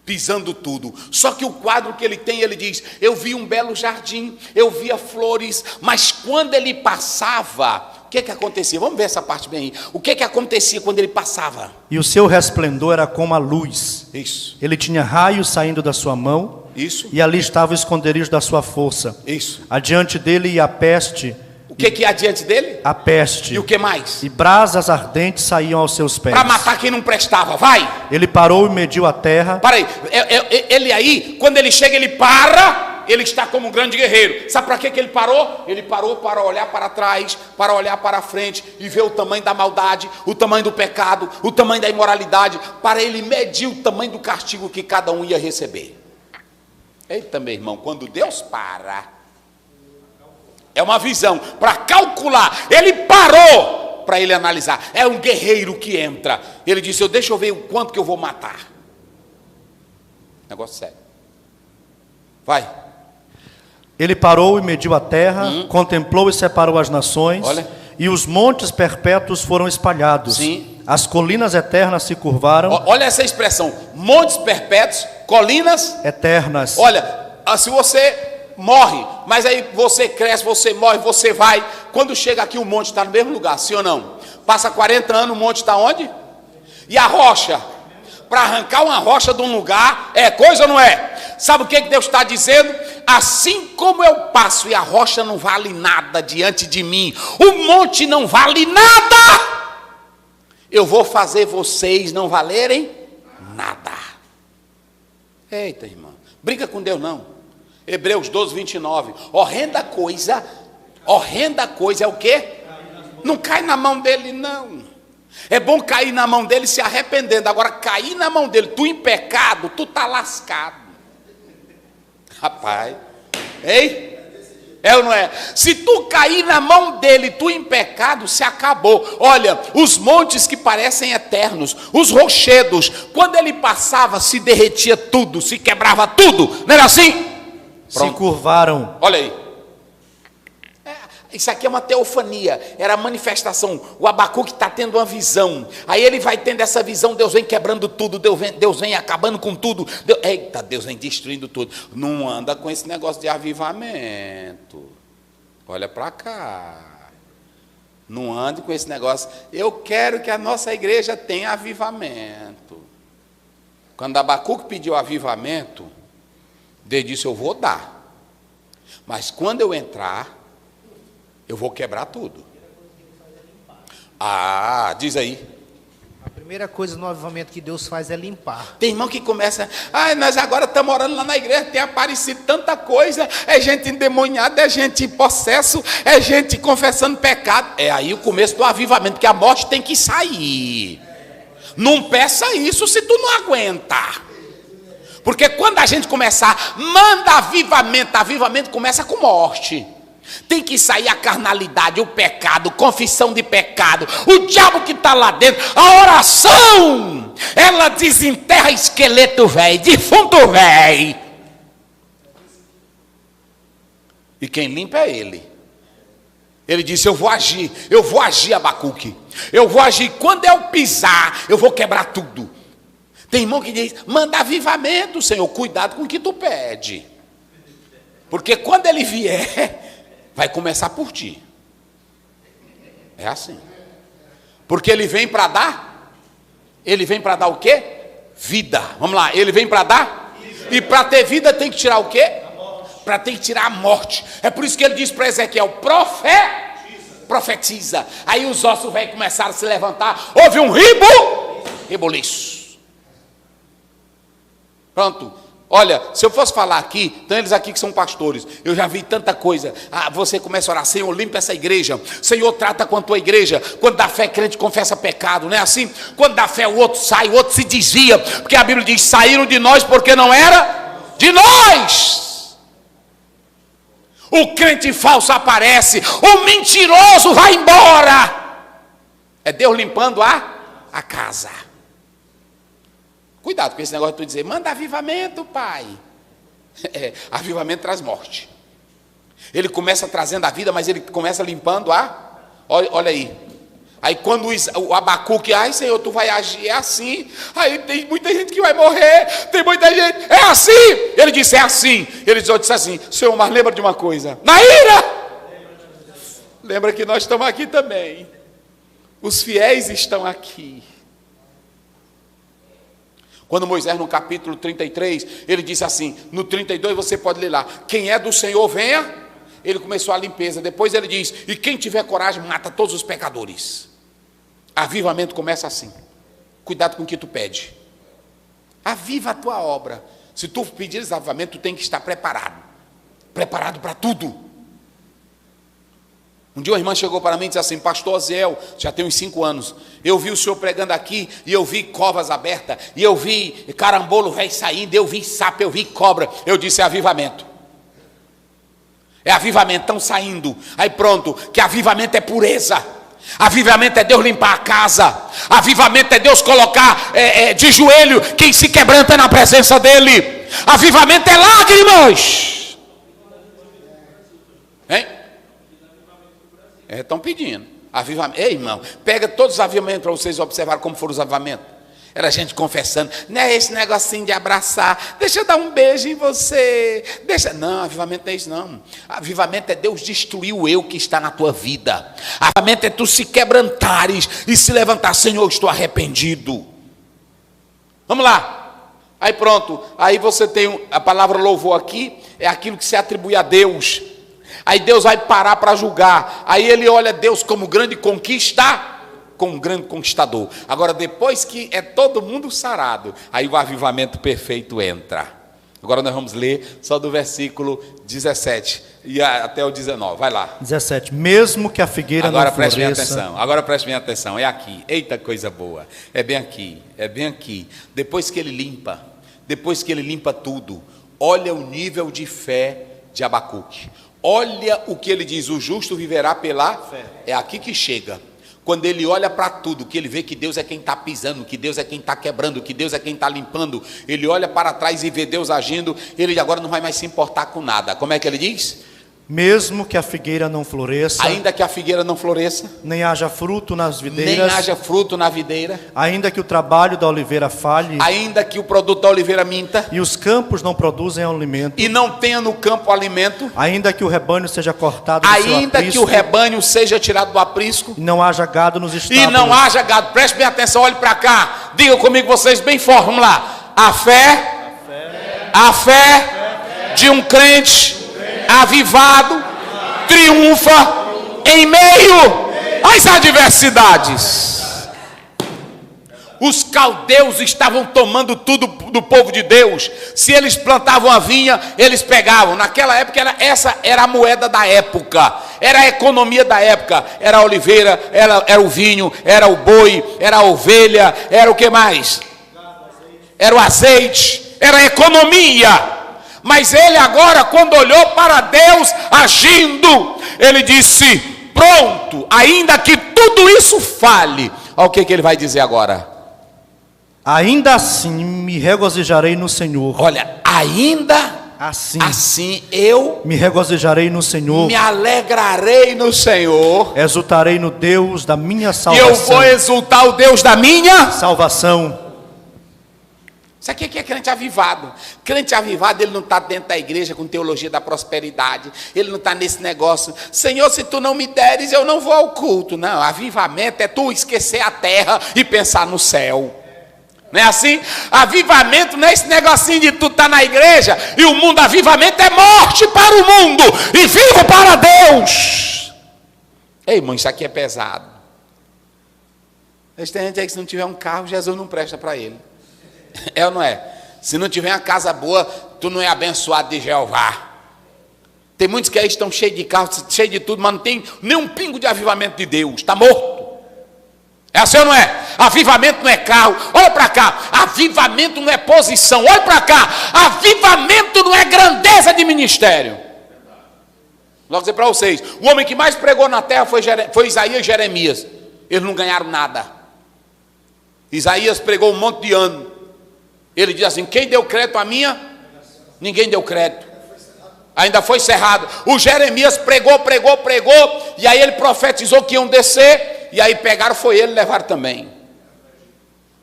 pisando tudo. Só que o quadro que ele tem, ele diz: eu vi um belo jardim, eu via flores, mas quando ele passava, o que acontecia? Vamos ver essa parte bem aí. O que acontecia quando ele passava? E o seu resplendor era como a luz. Isso. Ele tinha raios saindo da sua mão. Isso. E ali estava o esconderijo da sua força. Isso. Adiante dele ia a peste. O que ia adiante dele? A peste. E o que mais? E brasas ardentes saíam aos seus pés. Para matar quem não prestava, vai. Ele parou e mediu a terra. Para aí, ele aí, quando ele chega, ele para, ele está como um grande guerreiro. Sabe para que ele parou? Ele parou para olhar para trás, para olhar para frente e ver o tamanho da maldade, o tamanho do pecado, o tamanho da imoralidade, para ele medir o tamanho do castigo que cada um ia receber. Eita, meu irmão, quando Deus para, é uma visão para calcular. Ele parou para ele analisar. É um guerreiro que entra. Ele disse: deixa eu ver o quanto que eu vou matar. Negócio sério. Vai. Ele parou e mediu a terra, contemplou e separou as nações. Olha. E os montes perpétuos foram espalhados. Sim. As colinas eternas se curvaram. Olha essa expressão: montes perpétuos, colinas eternas. Olha, se você morre, mas aí você cresce, você morre, você vai. Quando chega aqui, o monte está no mesmo lugar, sim ou não? Passa 40 anos, o monte está onde? E a rocha? Para arrancar uma rocha de um lugar, é coisa ou não é? Sabe o que Deus está dizendo? Assim como eu passo e a rocha não vale nada diante de mim, o monte não vale nada, eu vou fazer vocês não valerem nada. Eita, irmão, brinca com Deus não. Hebreus 12, 29. Horrenda coisa é o quê? Não cai na mão dele, não. É bom cair na mão dele se arrependendo. Agora, cair na mão dele, tu em pecado, tu tá lascado. Rapaz, ei? É ou não é? Se tu cair na mão dele, tu em pecado, se acabou. Olha, os montes que parecem eternos, os rochedos, quando ele passava, se derretia tudo, se quebrava tudo. Não era assim? Pronto. Se curvaram. Olha aí. Isso aqui é uma teofania, era a manifestação. O Abacuque está tendo uma visão. Aí ele vai tendo essa visão, Deus vem quebrando tudo, Deus vem acabando com tudo. Deus vem destruindo tudo. Não anda com esse negócio de avivamento. Olha para cá. Não ande com esse negócio. Eu quero que a nossa igreja tenha avivamento. Quando Abacuque pediu avivamento, Deus disse: eu vou dar. Mas quando eu entrar, eu vou quebrar tudo. Diz aí. A primeira coisa no avivamento que Deus faz é limpar. Tem irmão que começa: nós agora estamos orando lá na igreja, tem aparecido tanta coisa, é gente endemoniada, é gente em possesso, é gente confessando pecado. É aí o começo do avivamento, que a morte tem que sair. Não peça isso se tu não aguenta. Porque quando a gente começar, manda avivamento começa com morte. Tem que sair a carnalidade, o pecado, confissão de pecado, o diabo que está lá dentro. A oração, ela desenterra esqueleto velho, defunto velho. E quem limpa é ele. Ele disse: eu vou agir, Abacuque. Eu vou agir, quando eu pisar, eu vou quebrar tudo. Tem irmão que diz: manda avivamento, Senhor, cuidado com o que tu pede. Porque quando ele vier, vai começar por ti. É assim. Porque ele vem para dar. Ele vem para dar o quê? Vida. Vamos lá, ele vem para dar. E para ter vida tem que tirar o quê? Para ter que tirar a morte. É por isso que ele diz para Ezequiel: profetiza. Aí os ossos velhos começaram a se levantar. Houve um rebuliço. Pronto. Olha, se eu fosse falar aqui, tem eles aqui que são pastores, eu já vi tanta coisa. Você começa a orar: Senhor, limpa essa igreja. Senhor, trata com a tua igreja. Quando dá fé, crente confessa pecado, não é assim? Quando dá fé, o outro sai, o outro se desvia. Porque a Bíblia diz: saíram de nós porque não era de nós. O crente falso aparece, o mentiroso vai embora. É Deus limpando a casa. Cuidado com esse negócio de tu dizer: manda avivamento, pai. Avivamento traz morte. Ele começa trazendo a vida, mas ele começa limpando olha aí. Aí quando o Abacuque: ai, Senhor, tu vai agir, é assim. Aí tem muita gente que vai morrer, tem muita gente, é assim. Ele disse: é assim. Ele disse assim: Senhor, mas lembra de uma coisa, Naíra, lembra que nós estamos aqui também. Os fiéis estão aqui. Quando Moisés, no capítulo 33, ele disse assim, no 32 você pode ler lá: quem é do Senhor, venha. Ele começou a limpeza. Depois ele diz: e quem tiver coragem, mata todos os pecadores. Avivamento começa assim. Cuidado com o que tu pede. Aviva a tua obra. Se tu pedires avivamento, tu tem que estar preparado. Preparado para tudo. Um dia uma irmã chegou para mim e disse assim: pastor Aziel, já tem uns 5 anos, eu vi o senhor pregando aqui, e eu vi covas abertas, e eu vi carambolo velho saindo, eu vi sapo, eu vi cobra. Eu disse: é avivamento. É avivamento, estão saindo. Aí pronto, que avivamento é pureza. Avivamento é Deus limpar a casa. Avivamento é Deus colocar de joelho quem se quebranta na presença dele. Avivamento é lágrimas. Hein? Estão pedindo avivamento. Ei, irmão, pega todos os avivamentos para vocês observarem como foram os avivamentos. Era gente confessando: não é esse negocinho de abraçar, deixa eu dar um beijo em você, não, avivamento não é isso não. Avivamento é Deus destruir o eu que está na tua vida. Avivamento é tu se quebrantares e se levantar: Senhor, estou arrependido. Vamos lá. Aí pronto, aí você tem a palavra louvor aqui, é aquilo que se atribui a Deus. Aí Deus vai parar para julgar. Aí ele olha Deus como grande como um grande conquistador. Agora, depois que é todo mundo sarado, aí o avivamento perfeito entra. Agora nós vamos ler só do versículo 17 e até o 19. Vai lá. 17. Mesmo que a figueira agora não floresça... Agora preste bem atenção. É aqui. Eita, coisa boa. É bem aqui. É bem aqui. Depois que ele limpa tudo, olha o nível de fé de Abacuque. Olha o que ele diz: o justo viverá pela fé. É aqui que chega. Quando ele olha para tudo, que ele vê que Deus é quem está pisando, que Deus é quem está quebrando, que Deus é quem está limpando, ele olha para trás e vê Deus agindo, ele agora não vai mais se importar com nada. Como é que ele diz? Mesmo que a figueira não floresça, ainda que a figueira não floresça, nem haja fruto nas videiras, ainda que o trabalho da oliveira falhe, ainda que o produto da oliveira minta, e os campos não produzem alimento, e não tenha no campo alimento, ainda que o rebanho seja cortado do seu aprisco, ainda que o rebanho seja tirado do aprisco, e não haja gado nos estábulos, e não haja gado. Preste bem atenção, olhe para cá, diga comigo vocês bem forte, vamos lá. A fé de um crente avivado triunfa em meio às adversidades. Os caldeus estavam tomando tudo do povo de Deus. Se eles plantavam a vinha, eles pegavam. Naquela época essa era a moeda da época, era a economia da época. Era a oliveira, era o vinho, era o boi, era a ovelha, era o que mais? Era o azeite. era economia. Mas ele agora, quando olhou para Deus agindo, ele disse: pronto, ainda que tudo isso fale. Olha o que ele vai dizer agora. Ainda assim me regozijarei no Senhor. Olha, ainda assim eu me regozijarei no Senhor. Me alegrarei no Senhor. Exultarei no Deus da minha salvação. E eu vou exultar o Deus da minha salvação. Isso aqui é crente avivado. Crente avivado, ele não está dentro da igreja com teologia da prosperidade. Ele não está nesse negócio: Senhor, se tu não me deres, eu não vou ao culto. Não, avivamento é tu esquecer a terra e pensar no céu. Não é assim? Avivamento não é esse negocinho de tu estar na igreja e o mundo. Avivamento é morte para o mundo e vivo para Deus. Ei, irmão, isso aqui é pesado. Tem gente aí que se não tiver um carro, Jesus não presta para ele. É ou não é? Se não tiver uma casa boa, tu não é abençoado de Jeová. Tem muitos que aí estão cheios de carro, cheios de tudo, mas não tem nem um pingo de avivamento de Deus. Está morto. É assim ou não é? Avivamento não é carro. Olha para cá. Avivamento não é posição. Olha para cá. Avivamento não é grandeza de ministério. Vou dizer para vocês: o homem que mais pregou na terra foi Isaías e Jeremias. Eles não ganharam nada. Isaías pregou um monte de anos. Ele diz assim: quem deu crédito a minha? Ninguém deu crédito. Ainda foi cerrado. O Jeremias pregou. E aí ele profetizou que iam descer. E aí pegaram, foi ele, levaram também.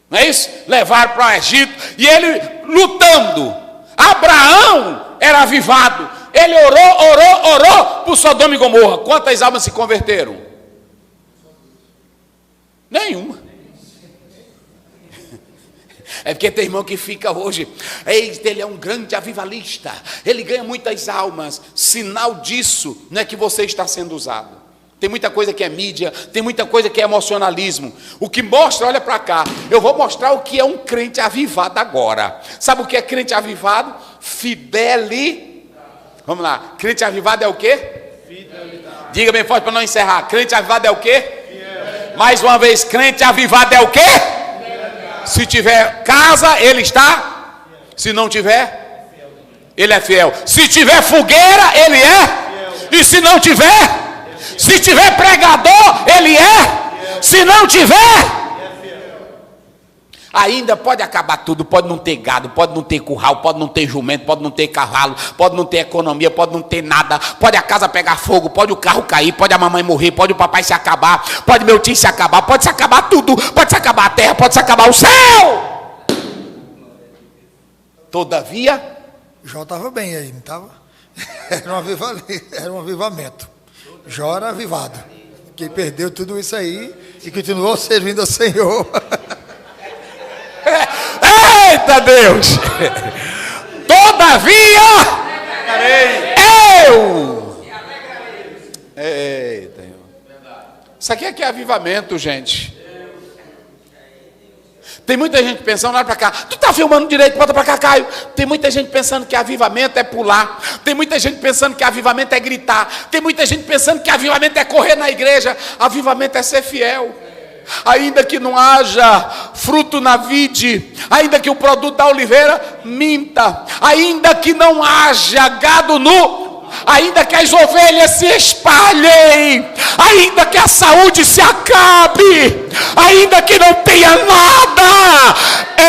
Não é isso? Levaram para o Egito. E ele lutando. Abraão era avivado. Ele orou por Sodoma e Gomorra. Quantas almas se converteram? Nenhuma. É porque tem irmão que fica hoje: ele é um grande avivalista, ele ganha muitas almas. Sinal disso não é que você está sendo usado. Tem muita coisa que é mídia, tem muita coisa que é emocionalismo. O que mostra, olha para cá, eu vou mostrar o que é um crente avivado agora. Sabe o que é crente avivado? Fidelidade. Vamos lá, crente avivado é o quê? Fidelidade. Diga bem forte para não encerrar. Crente avivado é o quê? Fiel. Mais uma vez, crente avivado é o quê? Se tiver casa, ele está. Se não tiver, ele é fiel. Se tiver fogueira, ele é. E se não tiver, se tiver pregador, ele é. Se não tiver, ainda pode acabar tudo. Pode não ter gado, pode não ter curral, pode não ter jumento, pode não ter cavalo, pode não ter economia, pode não ter nada. Pode a casa pegar fogo, pode o carro cair, pode a mamãe morrer, pode o papai se acabar, pode meu tio se acabar, pode se acabar tudo, pode se acabar a terra, pode se acabar o céu. Todavia, Jó estava bem aí, não estava? Era um avivamento. Jó era avivado. Que perdeu tudo isso aí e continuou servindo ao Senhor. Eita Deus! Todavia, eu. Eita, isso aqui é que é avivamento, gente. Tem muita gente pensando, olha para cá, tu está filmando direito, bota para cá, Caio. Tem muita gente pensando que avivamento é pular. Tem muita gente pensando que avivamento é gritar. Tem muita gente pensando que avivamento é correr na igreja. Avivamento é ser fiel. Ainda que não haja fruto na vide, ainda que o produto da oliveira minta, ainda que não haja gado nu, ainda que as ovelhas se espalhem, ainda que a saúde se acabe, ainda que não tenha nada,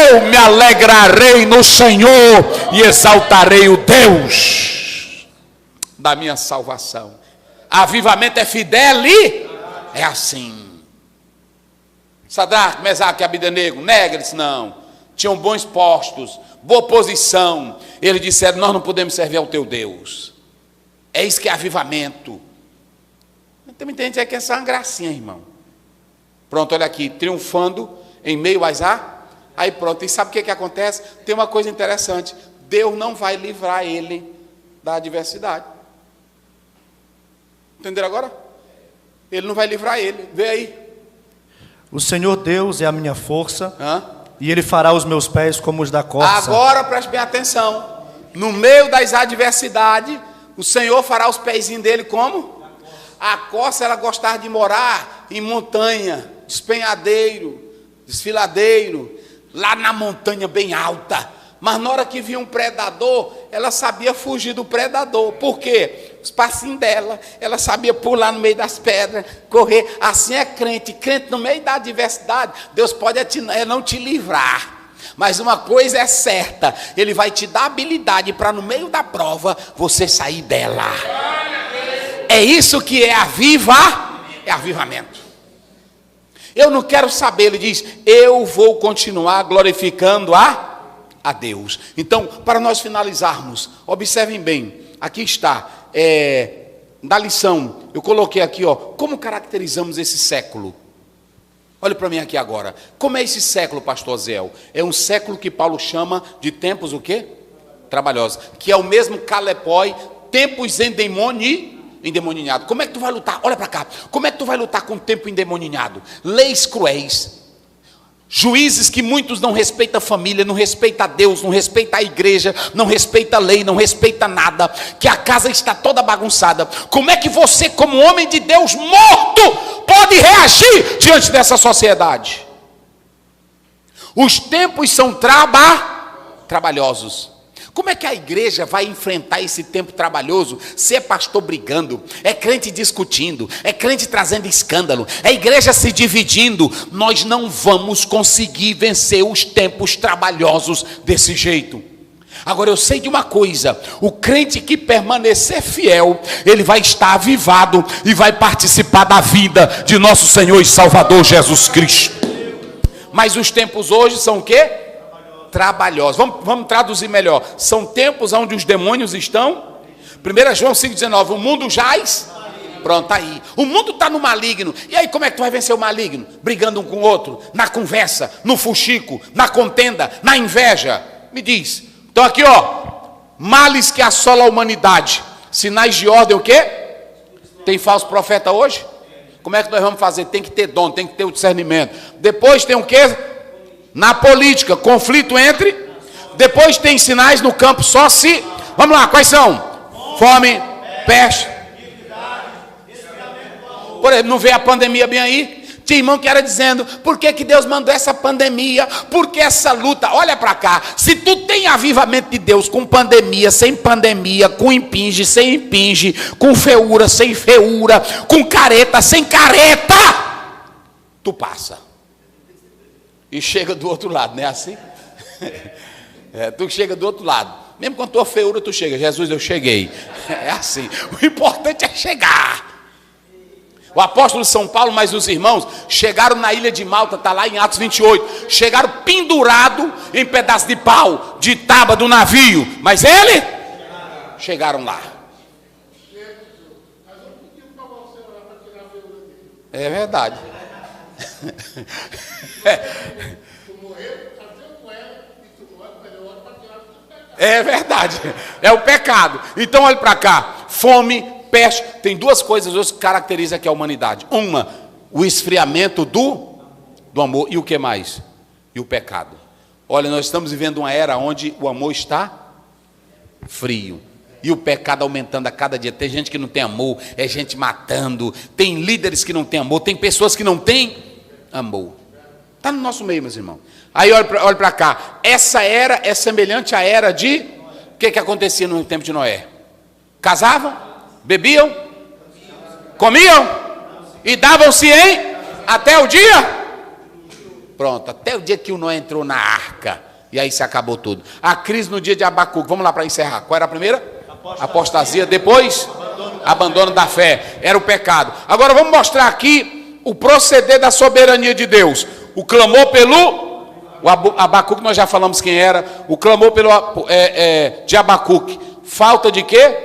eu me alegrarei no Senhor e exaltarei o Deus da minha salvação. Avivamento é fidel e é assim. Sadraque, Mesaque e Abidenego, negros não, tinham bons postos, boa posição. Eles disseram: nós não podemos servir ao teu Deus. É isso que é avivamento. Tem muita gente que é só uma gracinha, irmão. Pronto, olha aqui, triunfando em meio às aí pronto, e sabe o que acontece? Tem uma coisa interessante: Deus não vai livrar ele da adversidade. Entenderam agora? Ele não vai livrar ele, vê aí. O Senhor Deus é a minha força, e Ele fará os meus pés como os da corça. Agora preste bem atenção. No meio das adversidades, o Senhor fará os pezinhos dele como? A corça, ela gostava de morar em montanha, despenhadeiro, desfiladeiro, lá na montanha bem alta. Mas na hora que via um predador, ela sabia fugir do predador. Por quê? Os passinhos dela, ela sabia pular no meio das pedras, correr. Assim é crente. Crente no meio da adversidade, Deus pode não te livrar. Mas uma coisa é certa, Ele vai te dar habilidade para no meio da prova, você sair dela. É isso que é avivamento. Eu não quero saber, ele diz, eu vou continuar glorificando a Deus. Então, para nós finalizarmos, observem bem, aqui está, na lição, eu coloquei aqui, como caracterizamos esse século? Olha para mim aqui agora, como é esse século, pastor Zéu? É um século que Paulo chama de tempos o quê? Trabalhosos, que é o mesmo calepói, tempos endemoniado. Como é que tu vai lutar? Olha para cá. Como é que tu vai lutar com o tempo endemoninhado? Leis cruéis. Juízes que muitos não respeitam a família, não respeitam a Deus, não respeitam a igreja, não respeitam a lei, não respeitam nada. Que a casa está toda bagunçada. Como é que você, como homem de Deus morto, pode reagir diante dessa sociedade? Os tempos são trabalhosos. Como é que a igreja vai enfrentar esse tempo trabalhoso? Se é pastor brigando, é crente discutindo, é crente trazendo escândalo, é igreja se dividindo, nós não vamos conseguir vencer os tempos trabalhosos desse jeito. Agora eu sei de uma coisa, o crente que permanecer fiel, ele vai estar avivado e vai participar da vida de nosso Senhor e Salvador Jesus Cristo. Mas os tempos hoje são o quê? Trabalhosos. Vamos traduzir melhor. São tempos onde os demônios estão. 1 João 5,19. O mundo jaz. Pronto, tá aí. O mundo está no maligno. E aí como é que tu vai vencer o maligno? Brigando um com o outro, na conversa, no fuxico, na contenda, na inveja. Me diz. Então aqui males que assolam a humanidade. Sinais de ordem o quê? Tem falso profeta hoje? Como é que nós vamos fazer? Tem que ter dom, tem que ter o discernimento. Depois tem o quê? Na política, conflito entre. Depois tem sinais no campo só se. Vamos lá, quais são? Fome, peste. Por exemplo, não vê a pandemia bem aí? Tinha irmão que era dizendo, por que Deus mandou essa pandemia? Por que essa luta? Olha para cá, se tu tem avivamento de Deus com pandemia, sem pandemia, com impinge, sem impinge, com feura, sem feura, com careta, sem careta, tu passa. E chega do outro lado, não é assim? Tu chega do outro lado. Mesmo com a tua feiura, tu chega. Jesus, eu cheguei. É assim. O importante é chegar. O apóstolo São Paulo, mas os irmãos, chegaram na ilha de Malta, está lá em Atos 28. Chegaram pendurado em pedaço de pau, de tábua do navio. Mas chegaram lá. É verdade. É verdade, é o pecado. Então olhe para cá, fome, peste. Tem duas coisas hoje que caracterizam aqui a humanidade. Uma, o esfriamento do amor. E o que mais? E o pecado. Olha, nós estamos vivendo uma era onde o amor está frio. E o pecado aumentando a cada dia. Tem gente que não tem amor, é gente matando. Tem líderes que não têm amor, tem pessoas que não têm amor. Está no nosso meio, meus irmãos. Aí olha para cá. Essa era é semelhante à era de... O que acontecia no tempo de Noé? Casavam? Bebiam? Comiam? E davam-se até o dia? Pronto, até o dia que o Noé entrou na arca. E aí se acabou tudo. A crise no dia de Abacuque. Vamos lá para encerrar. Qual era a primeira? Apostasia. Depois? Abandono da fé. Era o pecado. Agora vamos mostrar aqui o proceder da soberania de Deus. O clamor pelo... O Abacuque nós já falamos quem era. O clamor pelo de Abacuque. Falta de quê?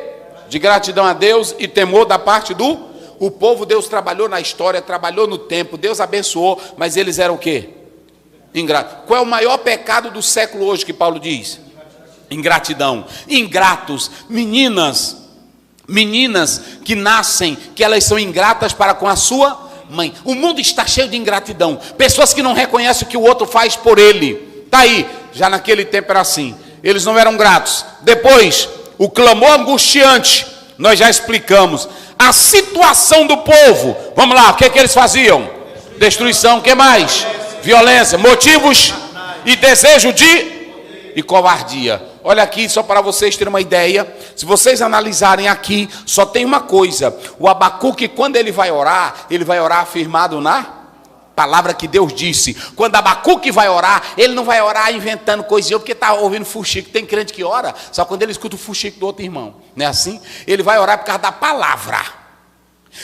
De gratidão a Deus e temor da parte do... O povo, Deus trabalhou na história, trabalhou no tempo, Deus abençoou, mas eles eram o quê? Ingratos. Qual é o maior pecado do século hoje que Paulo diz? Ingratidão. Ingratos. Meninas que nascem, que elas são ingratas para com a sua mãe. O mundo está cheio de ingratidão. Pessoas que não reconhecem o que o outro faz por ele. Está aí. Já naquele tempo era assim. Eles não eram gratos. Depois, o clamor angustiante. Nós já explicamos. A situação do povo. Vamos lá, o que eles faziam? Destruição, o que mais? Violência, motivos e desejo de E covardia. Olha aqui, só para vocês terem uma ideia. Se vocês analisarem aqui, só tem uma coisa. O Abacuque, quando ele vai orar afirmado na palavra que Deus disse. Quando Abacuque vai orar, ele não vai orar inventando coisinha, porque está ouvindo fuxico. Tem crente que ora, só quando ele escuta o fuxico do outro irmão. Não é assim? Ele vai orar por causa da palavra.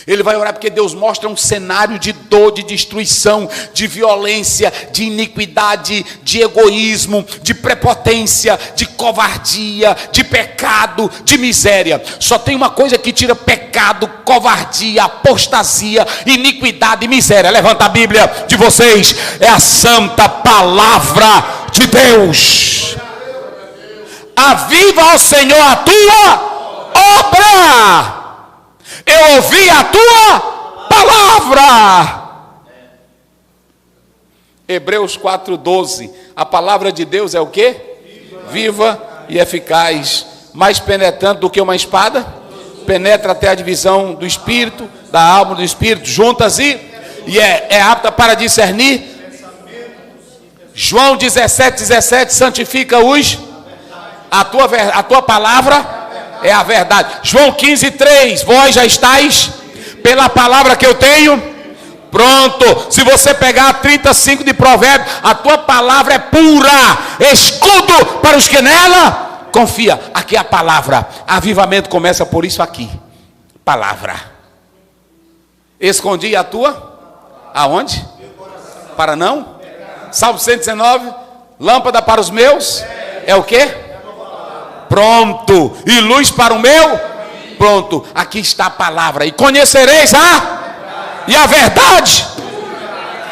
Ele vai orar porque Deus mostra um cenário de dor, de destruição, de violência, de iniquidade, de egoísmo, de prepotência, de covardia, de pecado, de miséria. Só tem uma coisa que tira pecado, covardia, apostasia, iniquidade e miséria. Levanta a Bíblia de vocês. É a santa palavra de Deus. Aviva, ó Senhor, a tua obra. Eu ouvi a tua palavra. Hebreus 4:12. A palavra de Deus é o quê? Viva e eficaz, mais penetrante do que uma espada, penetra até a divisão do espírito, da alma, do espírito, juntas e é apta para discernir. João 17:17, santifica-os. A tua palavra é a verdade. João 15:3, vós já estáis pela palavra que eu tenho. Pronto. Se você pegar 35 de Provérbios, a tua palavra é pura, escudo para os que nela confia. Aqui é a palavra. Avivamento começa por isso aqui. Palavra. Escondi a tua aonde? Para não? Salmo 119, lâmpada para os meus é o quê? Pronto. E luz para o meu? Pronto. Aqui está a palavra. E conhecereis a verdade.